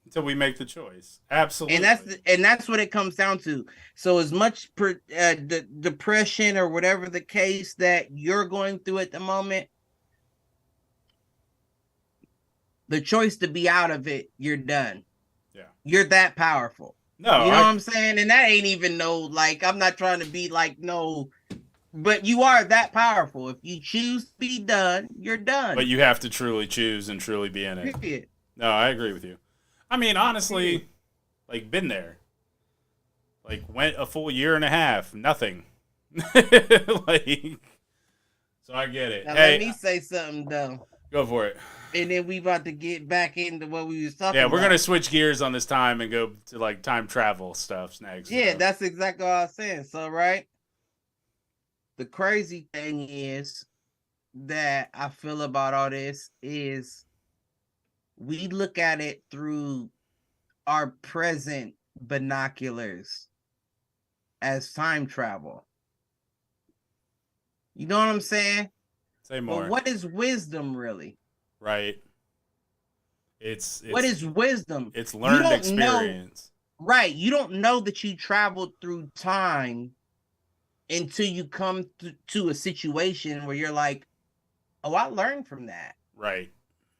Until we make the choice. Absolutely. And that's what it comes down to. So as much the depression or whatever the case that you're going through at the moment, the choice to be out of it, you're done. Yeah. You're that powerful. No. You know what I'm saying? And that ain't even I'm not trying to be but you are that powerful. If you choose to be done, you're done. But you have to truly choose and truly be in it. Period. No, I agree with you. I mean, honestly, been there. Went a full year and a half, nothing. So I get it. Now let me say something though. Go for it. And then we about to get back into what we was talking about. Yeah, we're gonna switch gears on this time and go to time travel stuff next. Yeah, that's exactly what I was saying. So right. The crazy thing is that I feel about all this is we look at it through our present binoculars as time travel. You know what I'm saying? Say more. But what is wisdom really? Right. It's what is wisdom? It's learned experience. Right. You don't know that you traveled through time until you come to a situation where you're like, oh, I learned from that. Right.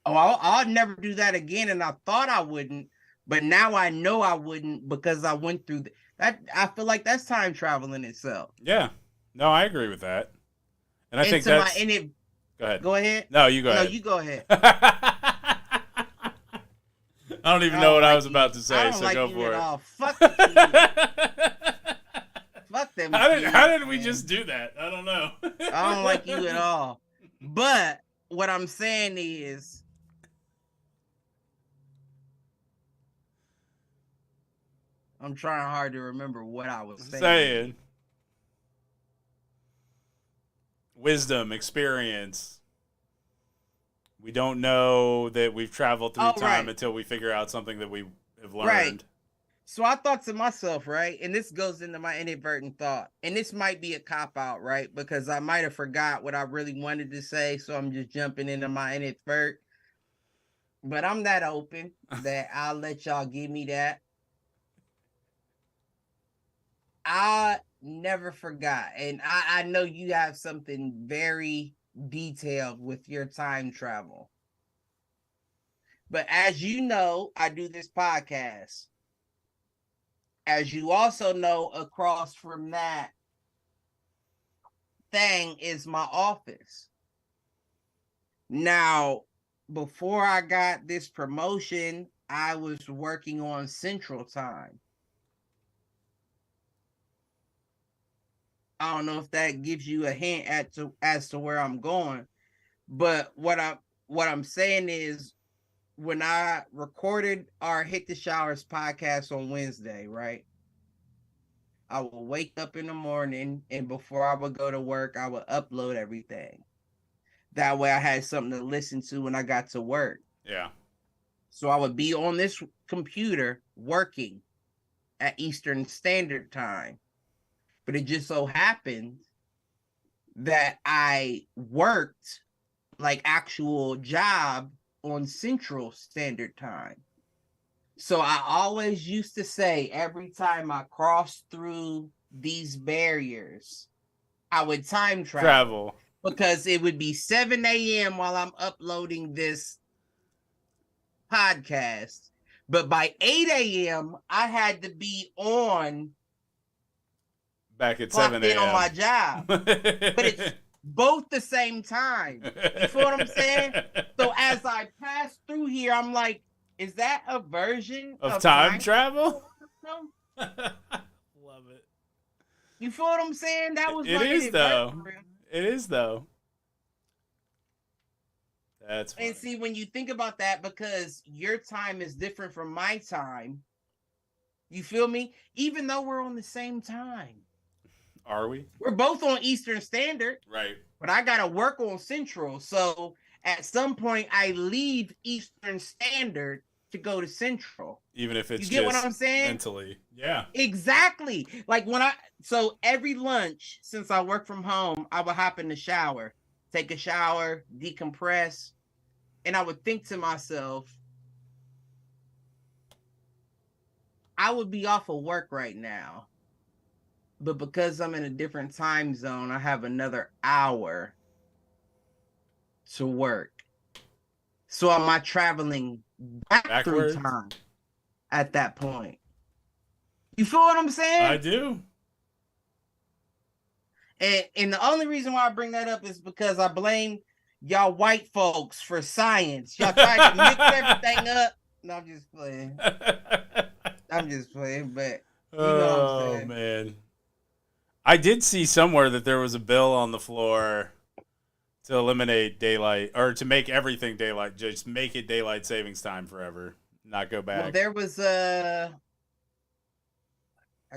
Oh, I'll never do that again. And I thought I wouldn't, but now I know I wouldn't because I went through that. I feel like that's time travel in itself. Yeah. No, I agree with that. And I think that's... Go ahead. Go ahead. No, you go ahead. No, you go ahead. I don't even know what I was about to say, so go for it. Fuck them. How did we just do that? I don't know. I don't like you at all. But what I'm saying is, I'm trying hard to remember what I was saying. Wisdom, experience. We don't know that we've traveled through time right. until we figure out something that we have learned. Right. So I thought to myself, right, and this goes into my inadvertent thought, and this might be a cop out, right, because I might have forgot what I really wanted to say, so I'm just jumping into my inadvert. But I'm that open that I'll let y'all give me that. I never forgot, and I know you have something very detailed with your time travel. But as you know, I do this podcast. As you also know, across from that thing is my office. Now, before I got this promotion, I was working on Central Time. I don't know if that gives you a hint as to where I'm going, but what I'm saying is, when I recorded our Hit the Showers podcast on Wednesday, right? I would wake up in the morning, and before I would go to work, I would upload everything. That way I had something to listen to when I got to work. Yeah. So I would be on this computer working at Eastern Standard Time. But it just so happened that I worked like actual job on Central Standard Time. So I always used to say, every time I crossed through these barriers, I would time travel. Because it would be 7 a.m. while I'm uploading this podcast. But by 8 a.m., I had to be on back at 7 a.m. on my job. But it's both the same time. You feel what I'm saying? So as I pass through here, I'm like, is that a version of time travel? Love it. You feel what I'm saying? That was it is though. It is though. That's funny. And see, when you think about that, because your time is different from my time, you feel me? Even though we're on the same time. Are we? We're both on Eastern Standard. Right. But I got to work on Central. So at some point, I leave Eastern Standard to go to Central. Even if it's, you get what I'm saying? Mentally. Yeah. Exactly. Like so every lunch, since I work from home, I would hop in the shower, take a shower, decompress. And I would think to myself, I would be off of work right now. But because I'm in a different time zone, I have another hour to work. So am I traveling backwards through time at that point? You feel what I'm saying? I do. And the only reason why I bring that up is because I blame y'all white folks for science. Y'all tried to mix everything up. No, I'm just playing. But you know what I'm saying. Man. I did see somewhere that there was a bill on the floor to eliminate daylight, or to make everything daylight, just make it daylight savings time forever, not go back. Well, there was I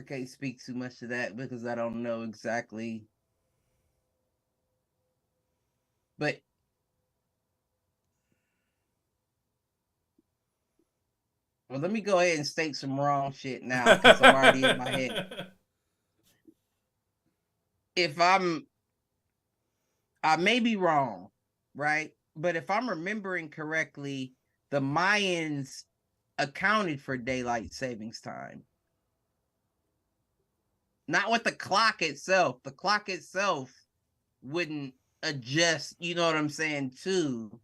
can't speak too much to that because I don't know exactly. But well, let me go ahead and state some wrong shit now because I'm already in my head. I may be wrong, right? But if I'm remembering correctly, the Mayans accounted for daylight savings time. Not with the clock itself. The clock itself wouldn't adjust, you know what I'm saying, too.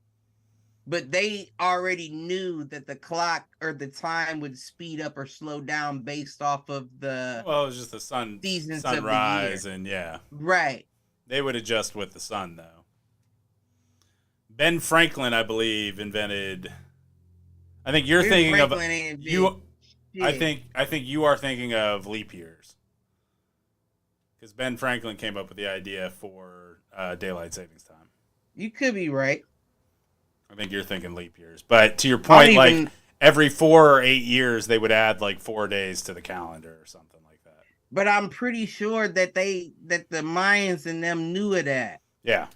But they already knew that the clock or the time would speed up or slow down based off of the it was just the sunrise, and yeah. Right. They would adjust with the sun, though. Ben Franklin, I believe, invented. I think you're thinking of you. I think you are thinking of leap years, because Ben Franklin came up with the idea for daylight savings time. You could be right. I think you're thinking leap years, but to your point, like every 4 or 8 years, they would add like 4 days to the calendar or something like that. But I'm pretty sure that the Mayans and them knew of that. Yeah.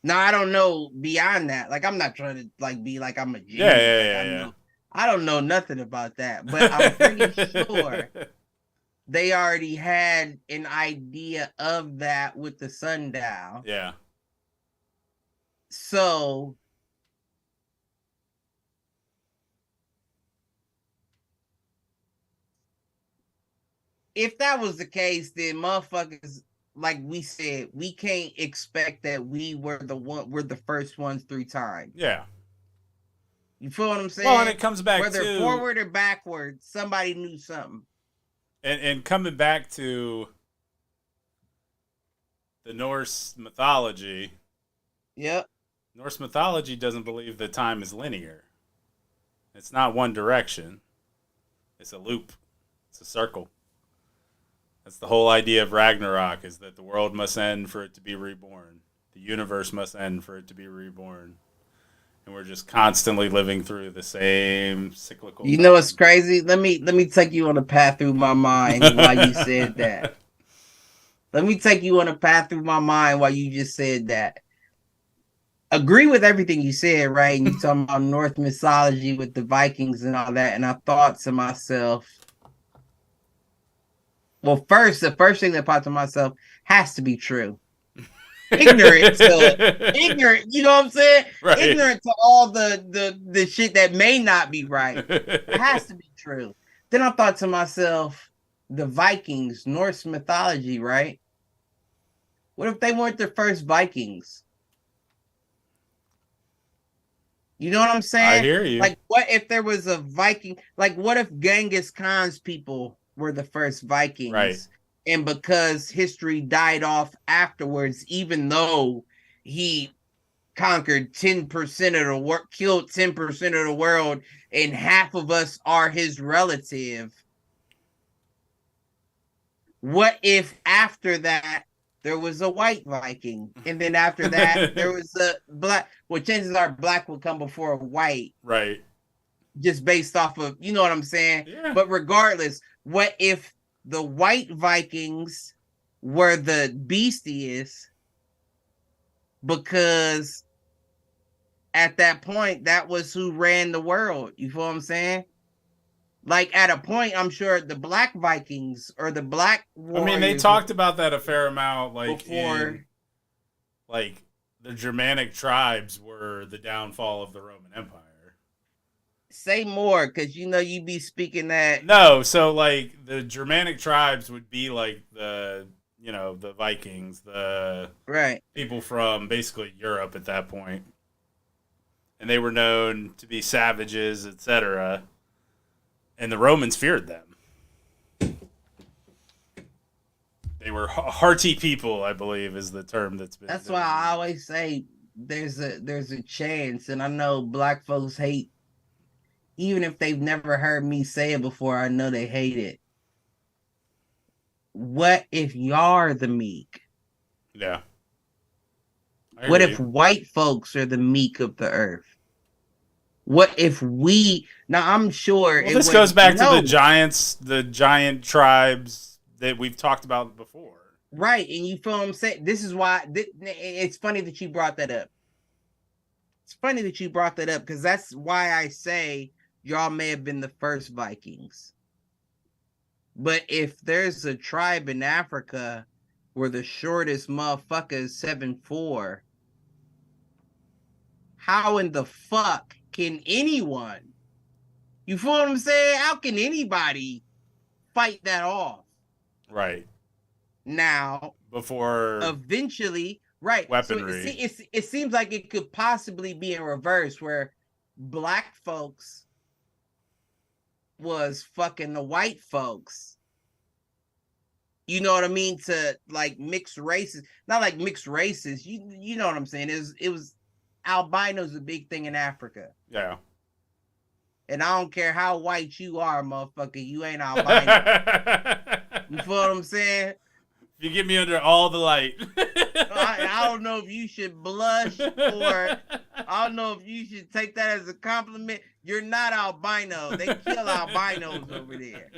Now I don't know beyond that. Like I'm not trying to like be like I'm a genius. Yeah. I don't know nothing about that, but I'm pretty sure they already had an idea of that with the sundial. Yeah. So if that was the case, then motherfuckers, like we said, we can't expect that we're the first ones through time. Yeah. You feel what I'm saying? Well, and it comes back whether to forward or backward, somebody knew something. And coming back to the Norse mythology. Yep. Norse mythology doesn't believe that time is linear. It's not one direction. It's a loop. It's a circle. That's the whole idea of Ragnarok, is that the world must end for it to be reborn. The universe must end for it to be reborn. And we're just constantly living through the same cyclical. You know what's crazy? Let me take you on a path through my mind while you said that. Let me take you on a path through my mind while you just said that. Agree with everything you said, right? And you talking about Norse mythology with the Vikings and all that. And I thought to myself, well, the first thing that popped to myself has to be true. Ignorant, you know what I'm saying? Right. Ignorant to all the shit that may not be right. It has to be true. Then I thought to myself, the Vikings, Norse mythology, right? What if they weren't the first Vikings? You know what I'm saying? I hear you. Like, what if there was a Viking? Like, what if Genghis Khan's people were the first Vikings? Right. And because history died off afterwards, even though he conquered 10% of the world, killed 10% of the world, and half of us are his relative. What if after that there was a white Viking, and then after that there was a black? Well, chances are black will come before a white, right? Just based off of, you know what I'm saying? Yeah. But regardless, what if the white Vikings were the beastiest? Because at that point, that was who ran the world. You feel what I'm saying? Like, at a point, I'm sure the black Vikings or the black warriors, I mean, they talked about that a fair amount, like before, like the Germanic tribes were the downfall of the Roman Empire. Say more, because you know you be speaking that. No, so like the Germanic tribes would be like the Vikings, the right people from basically Europe at that point, and they were known to be savages, etc. And the Romans feared them. They were hearty people, I believe, is the term that's been. That's why I always say there's a chance, and I know black folks hate. Even if they've never heard me say it before, I know they hate it. What if y'all are the meek? Yeah. What if white folks are the meek of the earth? What if we... Now, I'm sure... Well, this goes back to the giant tribes that we've talked about before. Right, and you feel what I'm saying? This is why... It's funny that you brought that up. It's funny that you brought that up, because that's why I say... y'all may have been the first Vikings. But if there's a tribe in Africa where the shortest motherfucker is 7'4", how in the fuck can anyone, you feel what I'm saying? How can anybody fight that off? Right. Now, before eventually, right. Weaponry. So it seems like it could possibly be in reverse, where black folks was fucking the white folks. You know what I mean? To like mixed races. Not like mixed races. You know what I'm saying? It was albinos a big thing in Africa. Yeah. And I don't care how white you are, motherfucker, you ain't albino. You feel what I'm saying? You get me under all the light. I don't know if you should blush, or I don't know if you should take that as a compliment. You're not albino. They kill albinos over there.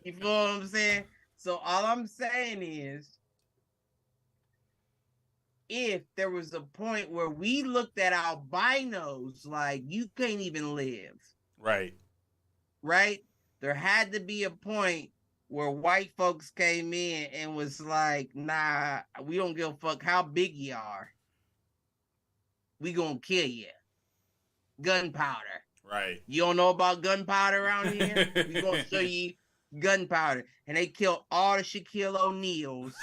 You feel what I'm saying? So all I'm saying is, if there was a point where we looked at albinos like you can't even live. Right. Right? There had to be a point where white folks came in and was like, nah, we don't give a fuck how big you are. We gonna kill you. Gunpowder. Right. You don't know about gunpowder around here? We gonna show you gunpowder. And they killed all the Shaquille O'Neals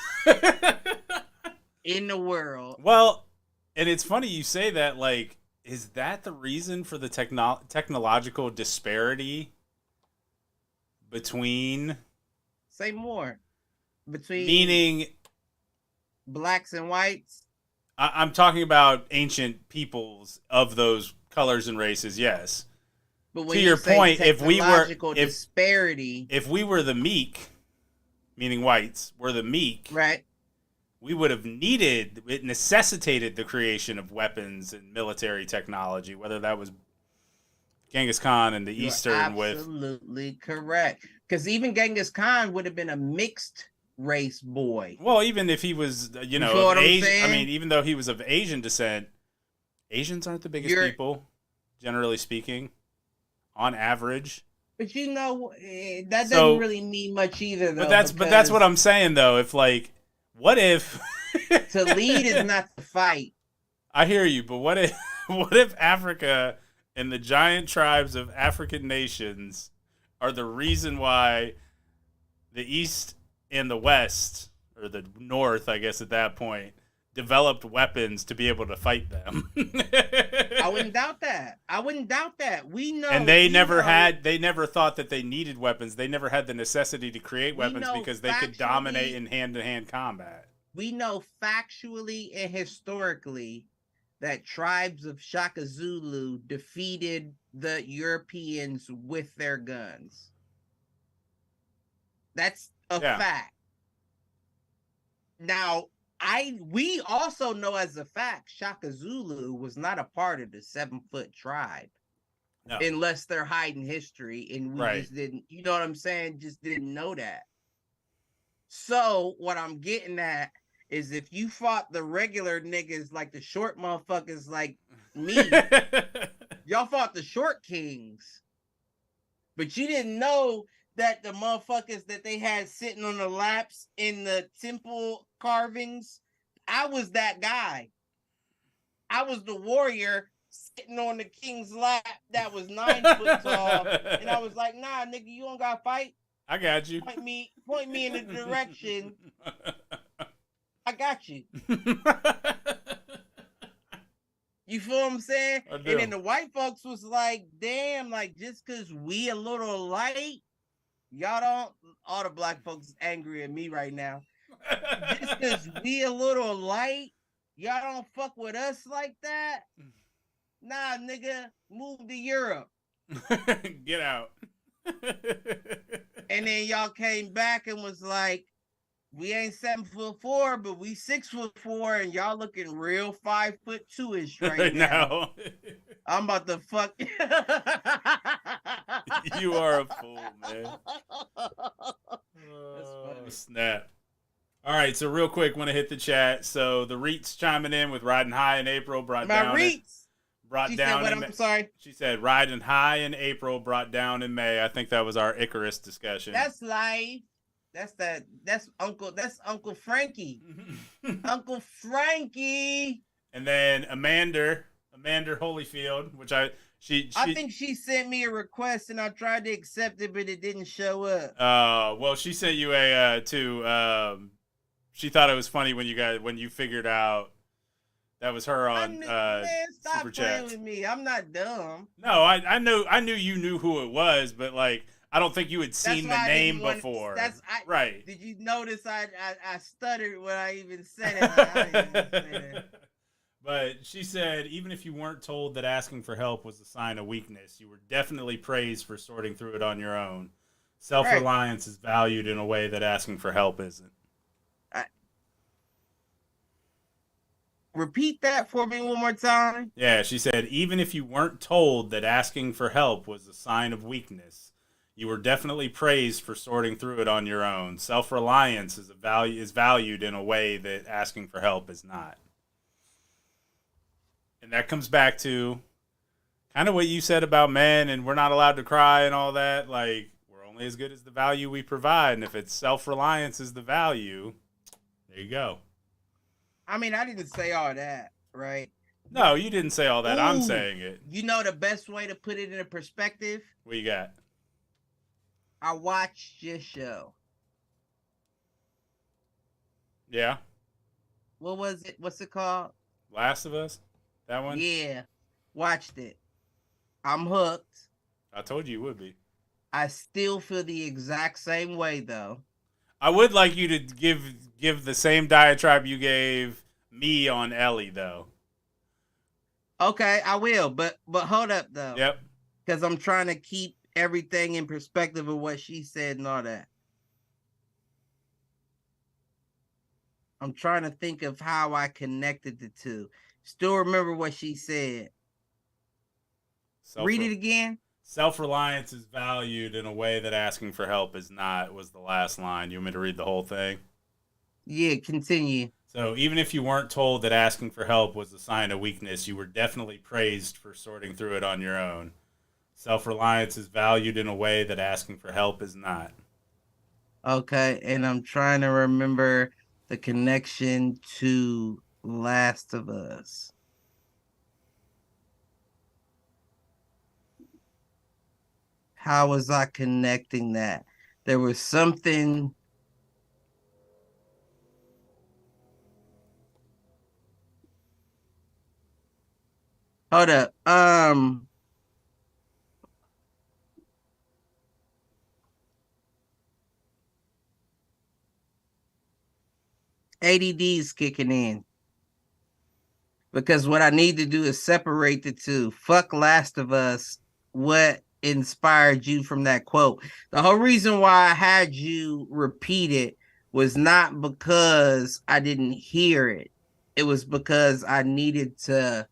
in the world. Well, and it's funny you say that, like, is that the reason for the technological disparity between... Say more. Between... Meaning... blacks and whites? I'm talking about ancient peoples of those colors and races, yes. But when to your point, if we were... disparity... If we were the meek, meaning whites, were the meek... Right. We would have needed, it necessitated the creation of weapons and military technology, whether that was Genghis Khan and the Eastern with... Absolutely correct. Because even Genghis Khan would have been a mixed race boy. Well, even if he was, you know, of Asian, I mean, even though he was of Asian descent, Asians aren't the biggest people, generally speaking, on average. But you know, that doesn't really mean much either, though. But that's what I'm saying, though. If, like... What if to lead is not to fight? I hear you, but what if Africa and the giant tribes of African nations are the reason why the East and the West, or the North, I guess at that point, developed weapons to be able to fight them? I wouldn't doubt that. We know. And they never thought that they needed weapons. They never had the necessity to create weapons because they could dominate in hand-to-hand combat. We know factually and historically that tribes of Shaka Zulu defeated the Europeans with their guns. That's a fact. Now, we also know as a fact Shaka Zulu was not a part of the 7-foot tribe. No. Unless they're hiding history and we just didn't, you know what I'm saying? Just didn't know that. So what I'm getting at is if you fought the regular niggas like the short motherfuckers like me, y'all fought the short kings. But you didn't know that the motherfuckers that they had sitting on the laps in the temple carvings, I was that guy. I was the warrior sitting on the king's lap that was 9 foot tall. And I was like, nah, nigga, you don't gotta fight. I got you. Point me in the direction. I got you. You feel what I'm saying? And then the white folks was like, damn, like just because we a little light, y'all don't, all the black folks is angry at me right now. Just because we a little light, y'all don't fuck with us like that? Nah, nigga, move to Europe. Get out. And then y'all came back and was like, we ain't 7'4", but we 6'4", and y'all looking real 5'2" right now. I'm about to fuck. You are a fool, man. Oh, snap. All right, so real quick, want to hit the chat. So the REITs chiming in with riding high in April brought My down. REITs. Brought down. I'm sorry. She said riding high in April, brought down in May. I think that was our Icarus discussion. That's life. That's Uncle Frankie. Uncle Frankie. And then Amanda Holyfield, which I think she sent me a request and I tried to accept it, but it didn't show up. Well, she sent you she thought it was funny when you figured out that was her on stop Super playing Chat. with me. I'm not dumb. No, I knew you knew who it was, but like I don't think you had seen the name before. Right. Did you notice I stuttered when I even said it? I didn't even say that. But she said, even if you weren't told that asking for help was a sign of weakness, you were definitely praised for sorting through it on your own. Self-reliance is valued in a way that asking for help isn't. Repeat that for me one more time. Yeah, she said, even if you weren't told that asking for help was a sign of weakness, you were definitely praised for sorting through it on your own. Self-reliance is valued in a way that asking for help is not. And that comes back to kind of what you said about men and we're not allowed to cry and all that. Like, we're only as good as the value we provide. And if it's self-reliance is the value, there you go. I mean, I didn't say all that, right? No, you didn't say all that. I'm saying it. You know the best way to put it in perspective? What you got? I watched your show. Yeah. What was it? What's it called? Last of Us? That one? Yeah. Watched it. I'm hooked. I told you would be. I still feel the exact same way though. I would like you to give the same diatribe you gave me on Ellie though. Okay, I will, but hold up though. Yep. Because I'm trying to keep everything in perspective of what she said and all that. I'm trying to think of how I connected the two. Still remember what she said. Read it again. Self-reliance is valued in a way that asking for help is not, was the last line. You want me to read the whole thing? Yeah, continue. So even if you weren't told that asking for help was a sign of weakness, you were definitely praised for sorting through it on your own. Self-reliance is valued in a way that asking for help is not. Okay, and I'm trying to remember the connection to Last of Us. How was I connecting that? There was something. Hold up. ADD is kicking in. Because what I need to do is separate the two. Fuck Last of Us. What inspired you from that quote? The whole reason why I had you repeat it was not because I didn't hear it. It was because I needed to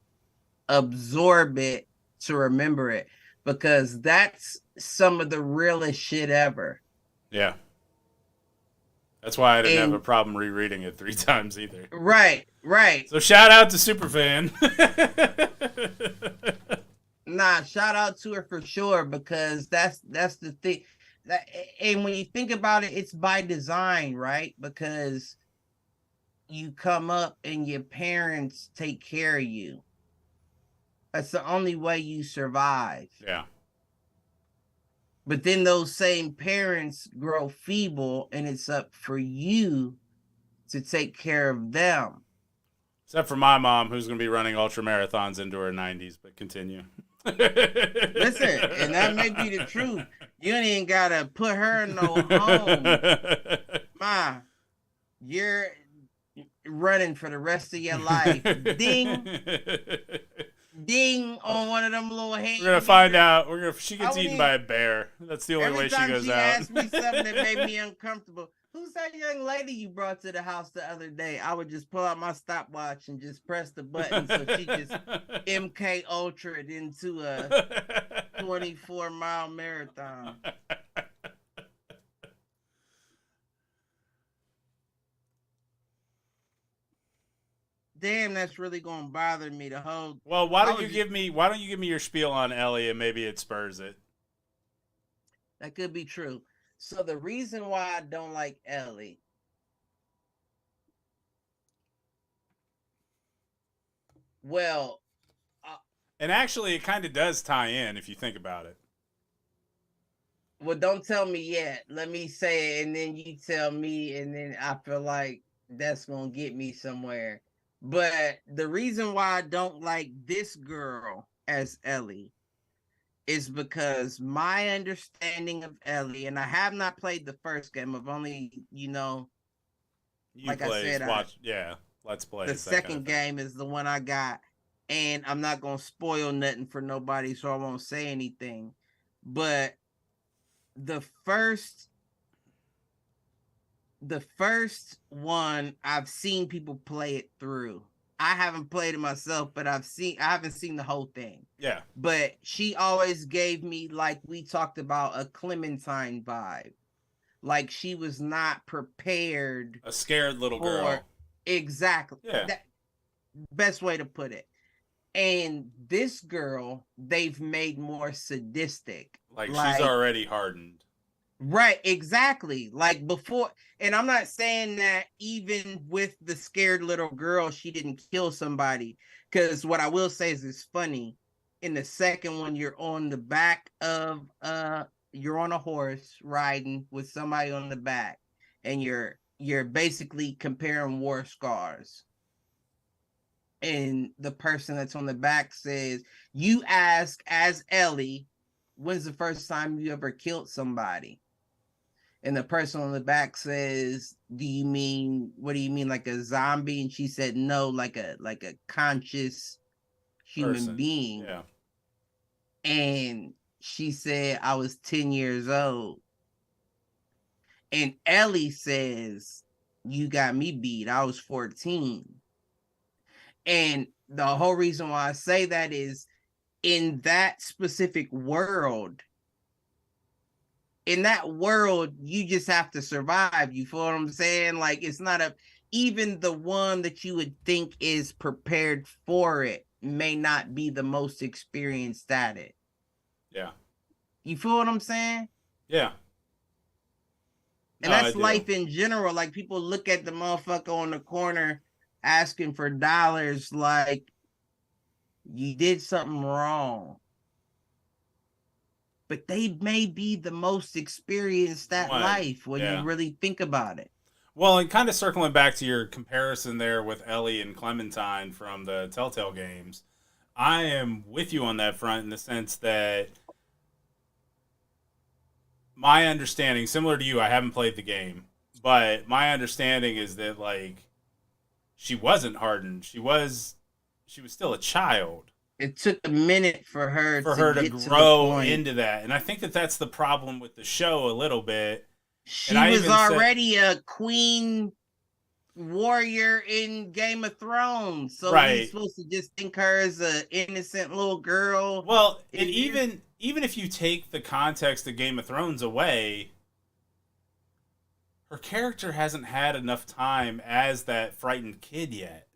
absorb it to remember it. Because that's some of the realest shit ever. Yeah. That's why I didn't have a problem rereading it 3 times either. Right. So shout out to Superfan. Nah, shout out to her for sure, because that's the thing. And when you think about it, it's by design, right? Because you come up and your parents take care of you. That's the only way you survive. Yeah. But then those same parents grow feeble, and it's up for you to take care of them. Except for my mom, who's going to be running ultra marathons into her 90s, but continue. Listen, and that may be the truth. You ain't even got to put her in no home. Ma, you're running for the rest of your life. Ding. Ding on one of them little hands. We're gonna find out. She gets eaten by a bear. That's the only way she goes out. Every time she asked me something that made me uncomfortable. Who's that young lady you brought to the house the other day? I would just pull out my stopwatch and just press the button so she just MK Ultra'd into a 24-mile marathon. Damn, that's really gonna bother me. The whole. Well, why don't you give me your spiel on Ellie and maybe it spurs it? That could be true. So the reason why I don't like Ellie, well, and actually, it kind of does tie in if you think about it. Well, don't tell me yet. Let me say it, and then you tell me, and then I feel like that's gonna get me somewhere. But the reason why I don't like this girl as Ellie is because my understanding of Ellie, and I have not played the first game. I've only, Let's play. The second game is the one I got, and I'm not gonna spoil nothing for nobody, so I won't say anything. But the first one, I've seen people play it through. I haven't played it myself, but I haven't seen the whole thing. Yeah. But she always gave me, like we talked about, a Clementine vibe. Like she was not prepared. A scared little girl. Exactly. Yeah. Best way to put it. And this girl, they've made more sadistic. Like she's already hardened. Right, exactly. Like before, and I'm not saying that even with the scared little girl, she didn't kill somebody. Because what I will say is it's funny. In the second one, you're on the back of you're on a horse riding with somebody on the back, and you're basically comparing war scars. And the person that's on the back says, you ask as Ellie, when's the first time you ever killed somebody? And the person on the back says, what do you mean, like a zombie? And she said, no, like a conscious human being. Yeah. And she said, I was 10 years old. And Ellie says, you got me beat. I was 14. And the whole reason why I say that is in that specific world, you just have to survive. You feel what I'm saying? Like, it's not even the one that you would think is prepared for it may not be the most experienced at it. Yeah. You feel what I'm saying? Yeah. And that's life in general. Like, people look at the motherfucker on the corner asking for dollars like you did something wrong. But they may be the most experienced at life when you really think about it. Well, and kind of circling back to your comparison there with Ellie and Clementine from the Telltale games, I am with you on that front in the sense that my understanding, similar to you, I haven't played the game, but my understanding is that, like, she wasn't hardened. She was still a child. It took a minute for her to grow into that. And I think that that's the problem with the show a little bit. She was already a queen warrior in Game of Thrones. So you're supposed to just think her as an innocent little girl. Well, and even if you take the context of Game of Thrones away, her character hasn't had enough time as that frightened kid yet.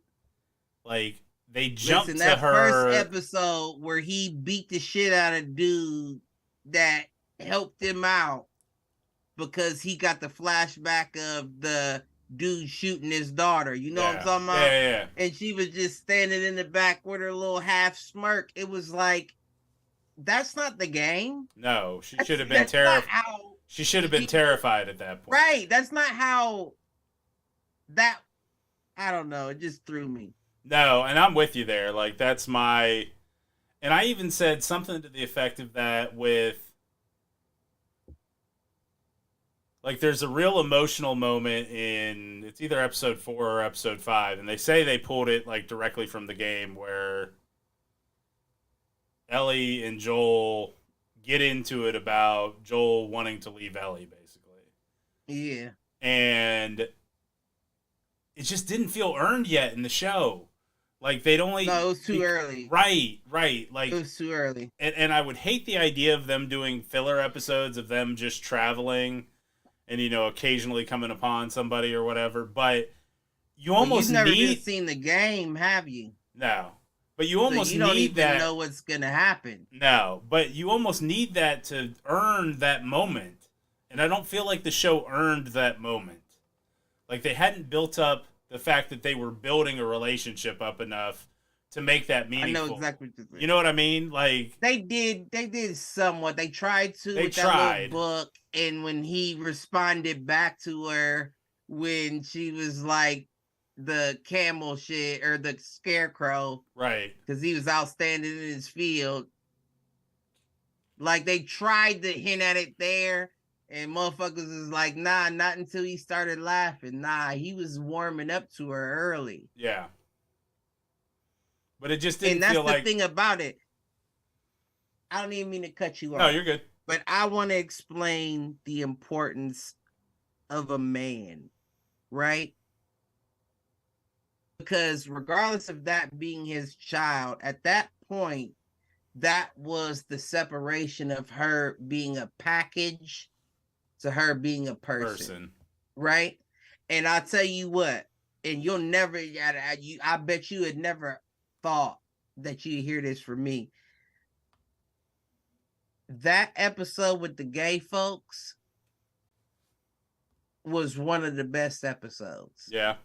Like, they jumped to that her first episode where he beat the shit out of dude that helped him out because he got the flashback of the dude shooting his daughter. You know what I'm talking about? Yeah. And she was just standing in the back with her little half smirk. It was like, that's not the game. No, she should have been terrified. She should have been terrified at that point. Right. That's not how that, I don't know. It just threw me. No, and I'm with you there. Like, that's my... And I even said something to the effect of that with... Like, there's a real emotional moment in... It's either episode 4 or episode 5, and they say they pulled it, like, directly from the game, where Ellie and Joel get into it about Joel wanting to leave Ellie, basically. Yeah. And it just didn't feel earned yet in the show. Like, they'd only... No, it was too early. Right. Like, it was too early. And I would hate the idea of them doing filler episodes of them just traveling and, you know, occasionally coming upon somebody or whatever. But you almost you've never even seen the game, have you? No. But you almost you don't need even that. know what's going to happen. No. But you almost need that to earn that moment. And I don't feel like the show earned that moment. Like, they hadn't built up the fact that they were building a relationship up enough to make that meaningful. I know exactly what you're saying. You know what I mean? Like, they did somewhat. They tried to with that little book, and when he responded back to her when she was like the camel shit or the scarecrow, right? Because he was out standing in his field. Like, they tried to hint at it there. And motherfuckers is like, nah, not until he started laughing. Nah, he was warming up to her early. Yeah. But it just didn't And feel like... that's the thing about it. I don't even mean to cut you off. No, you're good. But I want to explain the importance of a man, right? Because regardless of that being his child, at that point, that was the separation of her being a package to her being a person. Right? And I'll tell you what, and you'll never, I bet you had never thought that you hear this from me. That episode with the gay folks was one of the best episodes. Yeah.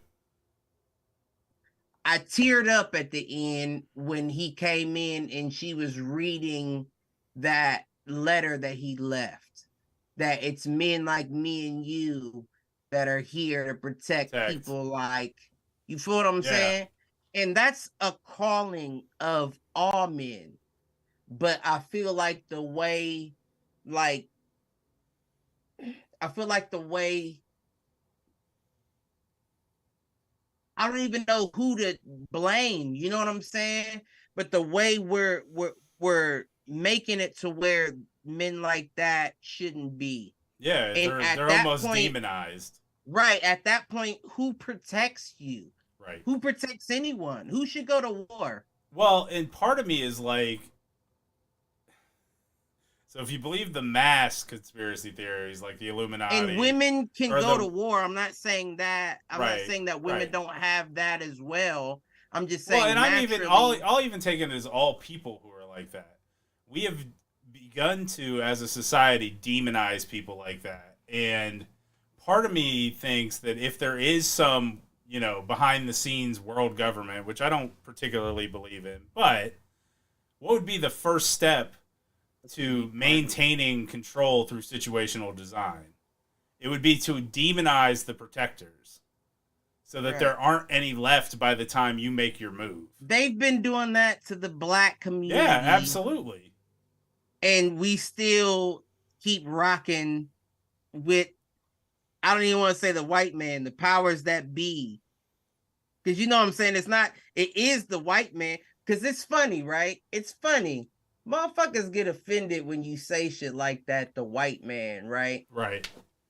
I teared up at the end when he came in and she was reading that letter that he left. That it's men like me and you that are here to protect people like, you feel what I'm saying? And that's a calling of all men. But I feel like the way, I don't even know who to blame. You know what I'm saying? But the way we're making it to where men like that shouldn't be. Yeah, they're almost demonized. Right. At that point, who protects you? Right. Who protects anyone? Who should go to war? Well, and part of me is like, so if you believe the mass conspiracy theories, like the Illuminati, and women can go to war. I'm not saying that. I'm not saying that women don't have that as well. I'm just saying. Well, and I'll even take it as all people who are like that. We have begun to, as a society, demonize people like that, and part of me thinks that if there is some, behind the scenes world government, which I don't particularly believe in, but what would be the first step to maintaining control through situational design? It would be to demonize the protectors so that there aren't any left by the time you make your move. They've been doing that to the black community. Yeah, absolutely. And we still keep rocking with, I don't even want to say the white man, the powers that be. Because you know what I'm saying? It is the white man. Because it's funny, right? It's funny. Motherfuckers get offended when you say shit like that, the white man, right? Right.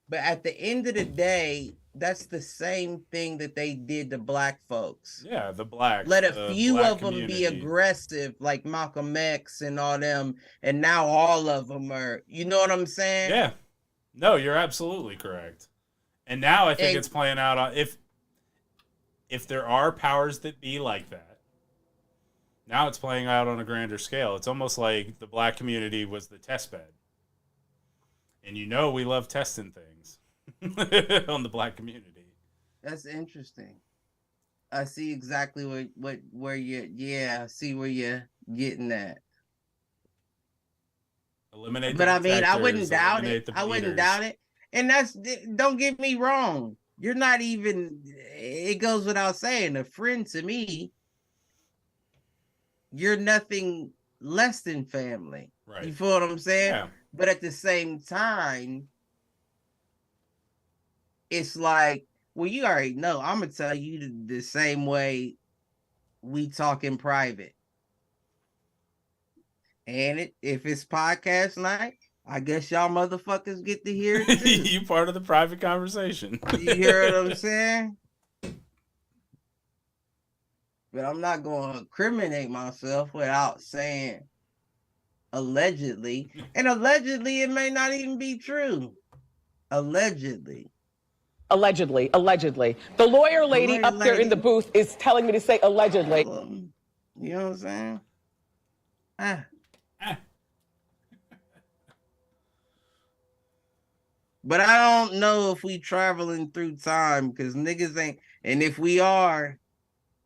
But at the end of the day, that's the same thing that they did to black folks. Yeah, the blacks. Let a few of them be aggressive, like Malcolm X and all them, and now all of them are, you know what I'm saying? Yeah. No, you're absolutely correct. And now I think it's playing out on, if there are powers that be like that, now it's playing out on a grander scale. It's almost like the black community was the test bed. And we love testing things on the black community. That's interesting. I see exactly where I see where you're getting at. Eliminate but I mean, I wouldn't doubt it. I wouldn't doubt it. And don't get me wrong. You're not even, it goes without saying, a friend to me, you're nothing less than family. Right. You feel what I'm saying? Yeah. But at the same time, it's like, well, you already know. I'm going to tell you the same way we talk in private. And if it's podcast night, I guess y'all motherfuckers get to hear it too. You part of the private conversation. You hear what I'm saying? But I'm not going to incriminate myself without saying allegedly. And allegedly, it may not even be true. Allegedly. Allegedly. The lawyer lady up there in the booth is telling me to say allegedly. You know what I'm saying? But I don't know if we traveling through time, because niggas ain't, and if we are,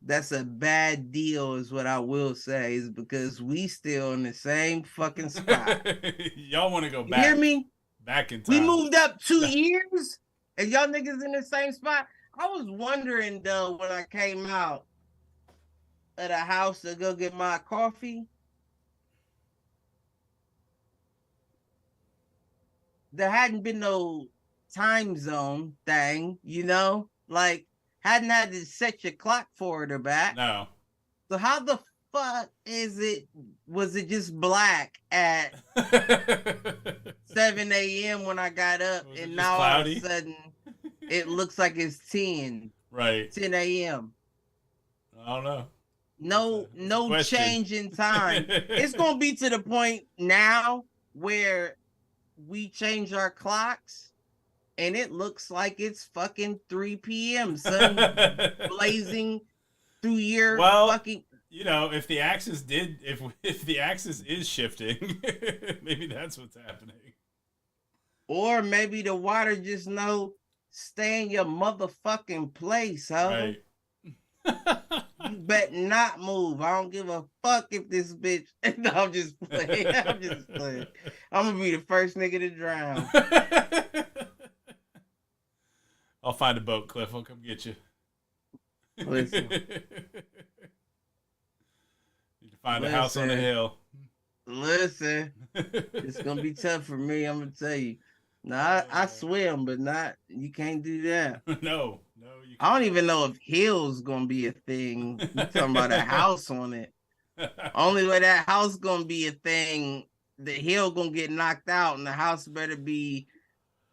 that's a bad deal is what I will say, is because we still in the same fucking spot. Y'all want to go back. You hear me? Back in time. We moved up 2 years and y'all niggas in the same spot. I was wondering though, when I came out of the house to go get my coffee, there hadn't been no time zone thing, like hadn't had to set your clock forward or back. No. So how the fuck was it just black at 7 a.m. when I got up, and now cloudy? All of a sudden it looks like it's 10 a.m. I don't know. No change in time. It's gonna be to the point now where we change our clocks and it looks like it's fucking 3 p.m. sun blazing through your fucking. You know, if the axis is shifting, maybe that's what's happening. Or maybe the water just stay in your motherfucking place, ho. Right. You bet not move. I don't give a fuck if this bitch. No, I'm just playing. I'm just playing. I'm gonna be the first nigga to drown. I'll find a boat, Cliff. I'll come get you. Listen. Need to find a house on the hill. Listen, it's gonna be tough for me. I'm gonna tell you. Now I swim, but you can't do that. No, you can't. I don't even know if hill's gonna be a thing. You talking about a house on it? Only way that house gonna be a thing, the hill gonna get knocked out, and the house better be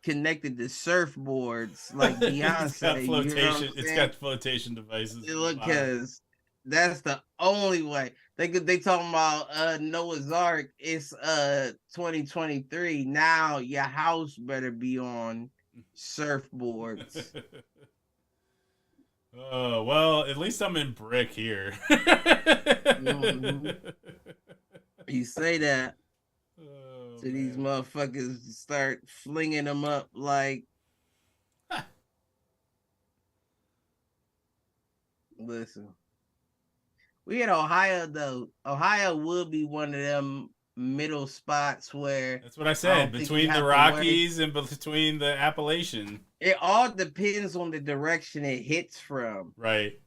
connected to surfboards like Beyonce. It's got flotation. You know what I'm It's saying? got flotation devices. Look, because that's the only way. They talking about Noah's Ark. It's 2023 now. Your house better be on surfboards. Oh well, at least I'm in brick here. Mm-hmm. You say that, so these motherfuckers start flinging them up like. Listen. We in Ohio though. Ohio would be one of them middle spots where that's what I said, between the Rockies and between the Appalachian. It all depends on the direction it hits from. Right.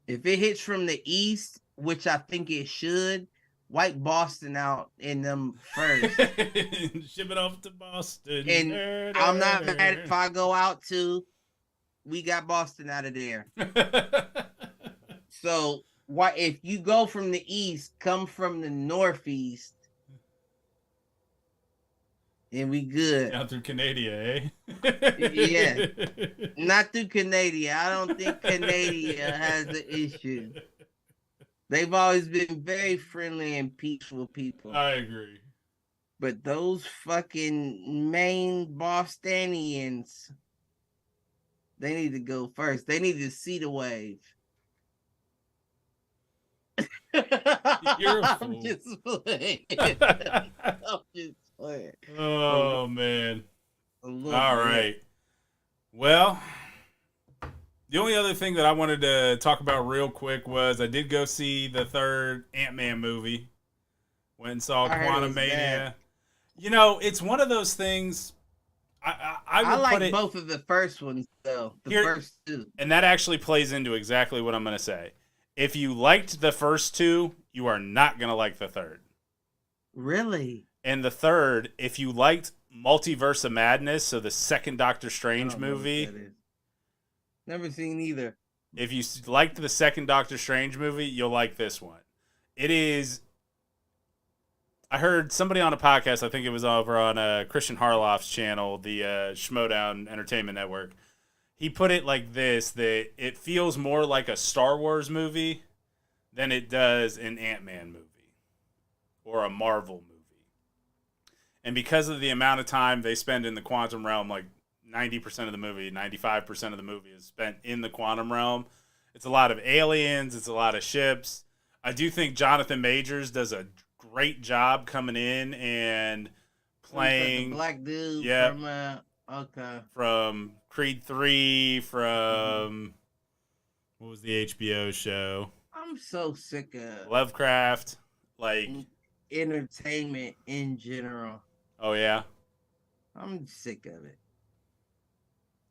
If it hits from the east, which I think it should, wipe Boston out in them first. Ship it off to Boston. And I'm not mad if I go out too. We got Boston out of there. So why, if you go from the east, come from the northeast, and we good. Down through Canada, eh? Yeah. Not through Canada. I don't think Canada has the issue. They've always been very friendly and peaceful people. I agree. But those fucking Maine Bostonians, they need to go first. They need to see the wave. You're a fool. I'm just playing. I'm just playing. Oh, man. All right. Well, the only other thing that I wanted to talk about real quick was I did go see the third Ant-Man movie. Went and saw Quantumania. You know, it's one of those things. I like both of the first ones, though. The first two. And that actually plays into exactly what I'm going to say. If you liked the first two, you are not going to like the third. Really? And the third, if you liked Multiverse of Madness, so the second Doctor Strange movie. Never seen either. If you liked the second Doctor Strange movie, you'll like this one. It is. I heard somebody on a podcast, I think it was over on Christian Harloff's channel, the Schmodown Entertainment Network. He put it like this, that it feels more like a Star Wars movie than it does an Ant-Man movie or a Marvel movie. And because of the amount of time they spend in the quantum realm, like 90% of the movie, 95% of the movie is spent in the quantum realm. It's a lot of aliens. It's a lot of ships. I do think Jonathan Majors does a great job coming in and playing the black dude from Creed 3, from what was the HBO show? I'm so sick of Lovecraft, like entertainment in general. Oh yeah, I'm sick of it.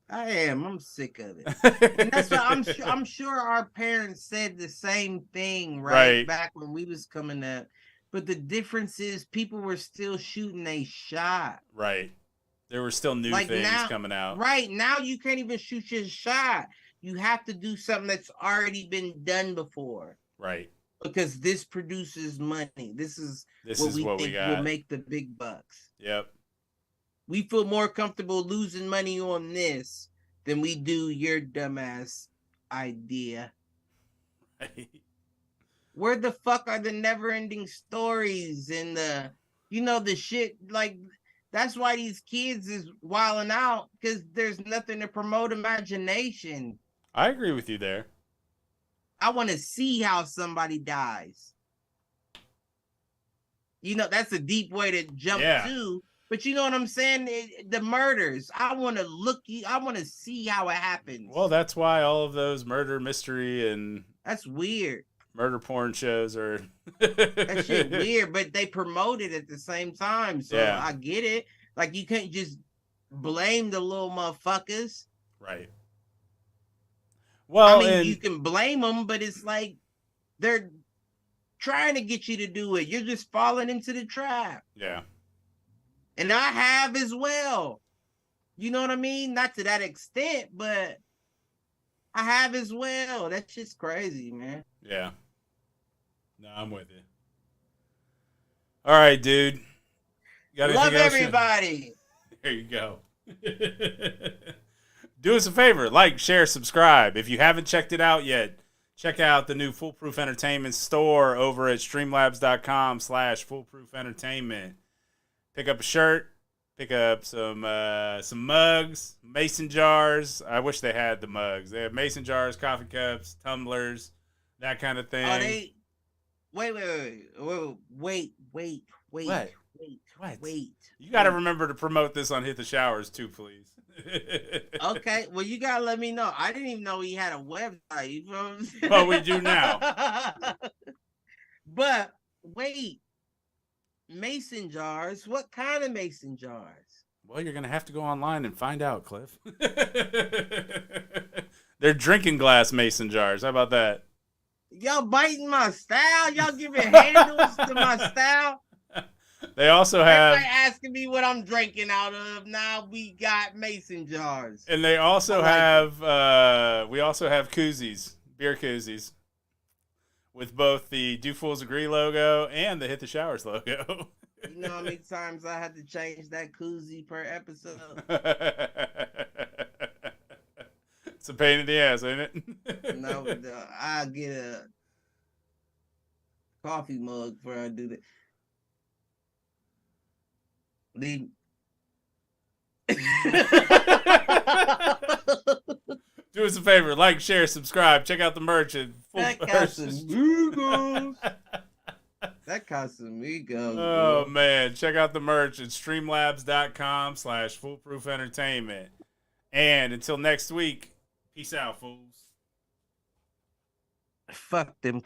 I am. I'm sick of it. And that's why I'm sure our parents said the same thing, right? Back when we was coming up. But the difference is people were still shooting a shot. Right. There were still new things coming out. Right. Now you can't even shoot your shot. You have to do something that's already been done before. Right. Because this produces money. This is what we think will make the big bucks. Yep. We feel more comfortable losing money on this than we do your dumbass idea. Right. Where the fuck are the never-ending stories and the shit? Like, that's why these kids is wilding out, because there's nothing to promote imagination. I agree with you there. I want to see how somebody dies. You know, that's a deep way to jump to. But you know what I'm saying? The murders. I want to I want to see how it happens. Well, that's why all of those murder mystery and that's weird. Murder porn shows are that shit weird, but they promote it at the same time. So I get it. Like you can't just blame the little motherfuckers. Right. Well, I mean, you can blame them, but it's like they're trying to get you to do it. You're just falling into the trap. Yeah. And I have as well. You know what I mean? Not to that extent, but I have as well. That's just crazy, man. Yeah. No, I'm with you. All right, dude. Love everybody. There you go. Do us a favor. Like, share, subscribe. If you haven't checked it out yet, check out the new Foolproof Entertainment store over at streamlabs.com/Foolproof Entertainment. Pick up a shirt. Pick up some mugs, mason jars. I wish they had the mugs. They have mason jars, coffee cups, tumblers, that kind of thing. Oh, wait. You got to remember to promote this on Hit the Showers too, please. Okay, well, you got to let me know. I didn't even know he had a website. You know what I'm saying? Well, we do now. But wait. Mason jars? What kind of mason jars? Well, you're going to have to go online and find out, Cliff. They're drinking glass mason jars. How about that? Y'all biting my style? Y'all giving handles to my style? They also have... Everybody asking me what I'm drinking out of. Now we got mason jars. And they also have... we also have koozies. Beer koozies. With both the Do Fools Agree logo and the Hit the Showers logo. You know how many times I had to change that koozie per episode? It's a pain in the ass, ain't it? No, I'll get a coffee mug before I do that. Do us a favor, like, share, subscribe, check out the merch at That Casamigos. That Casamigos. Oh man, check out the merch at streamlabs.com/Foolproof Entertainment. And until next week, peace out, fools. Fuck them.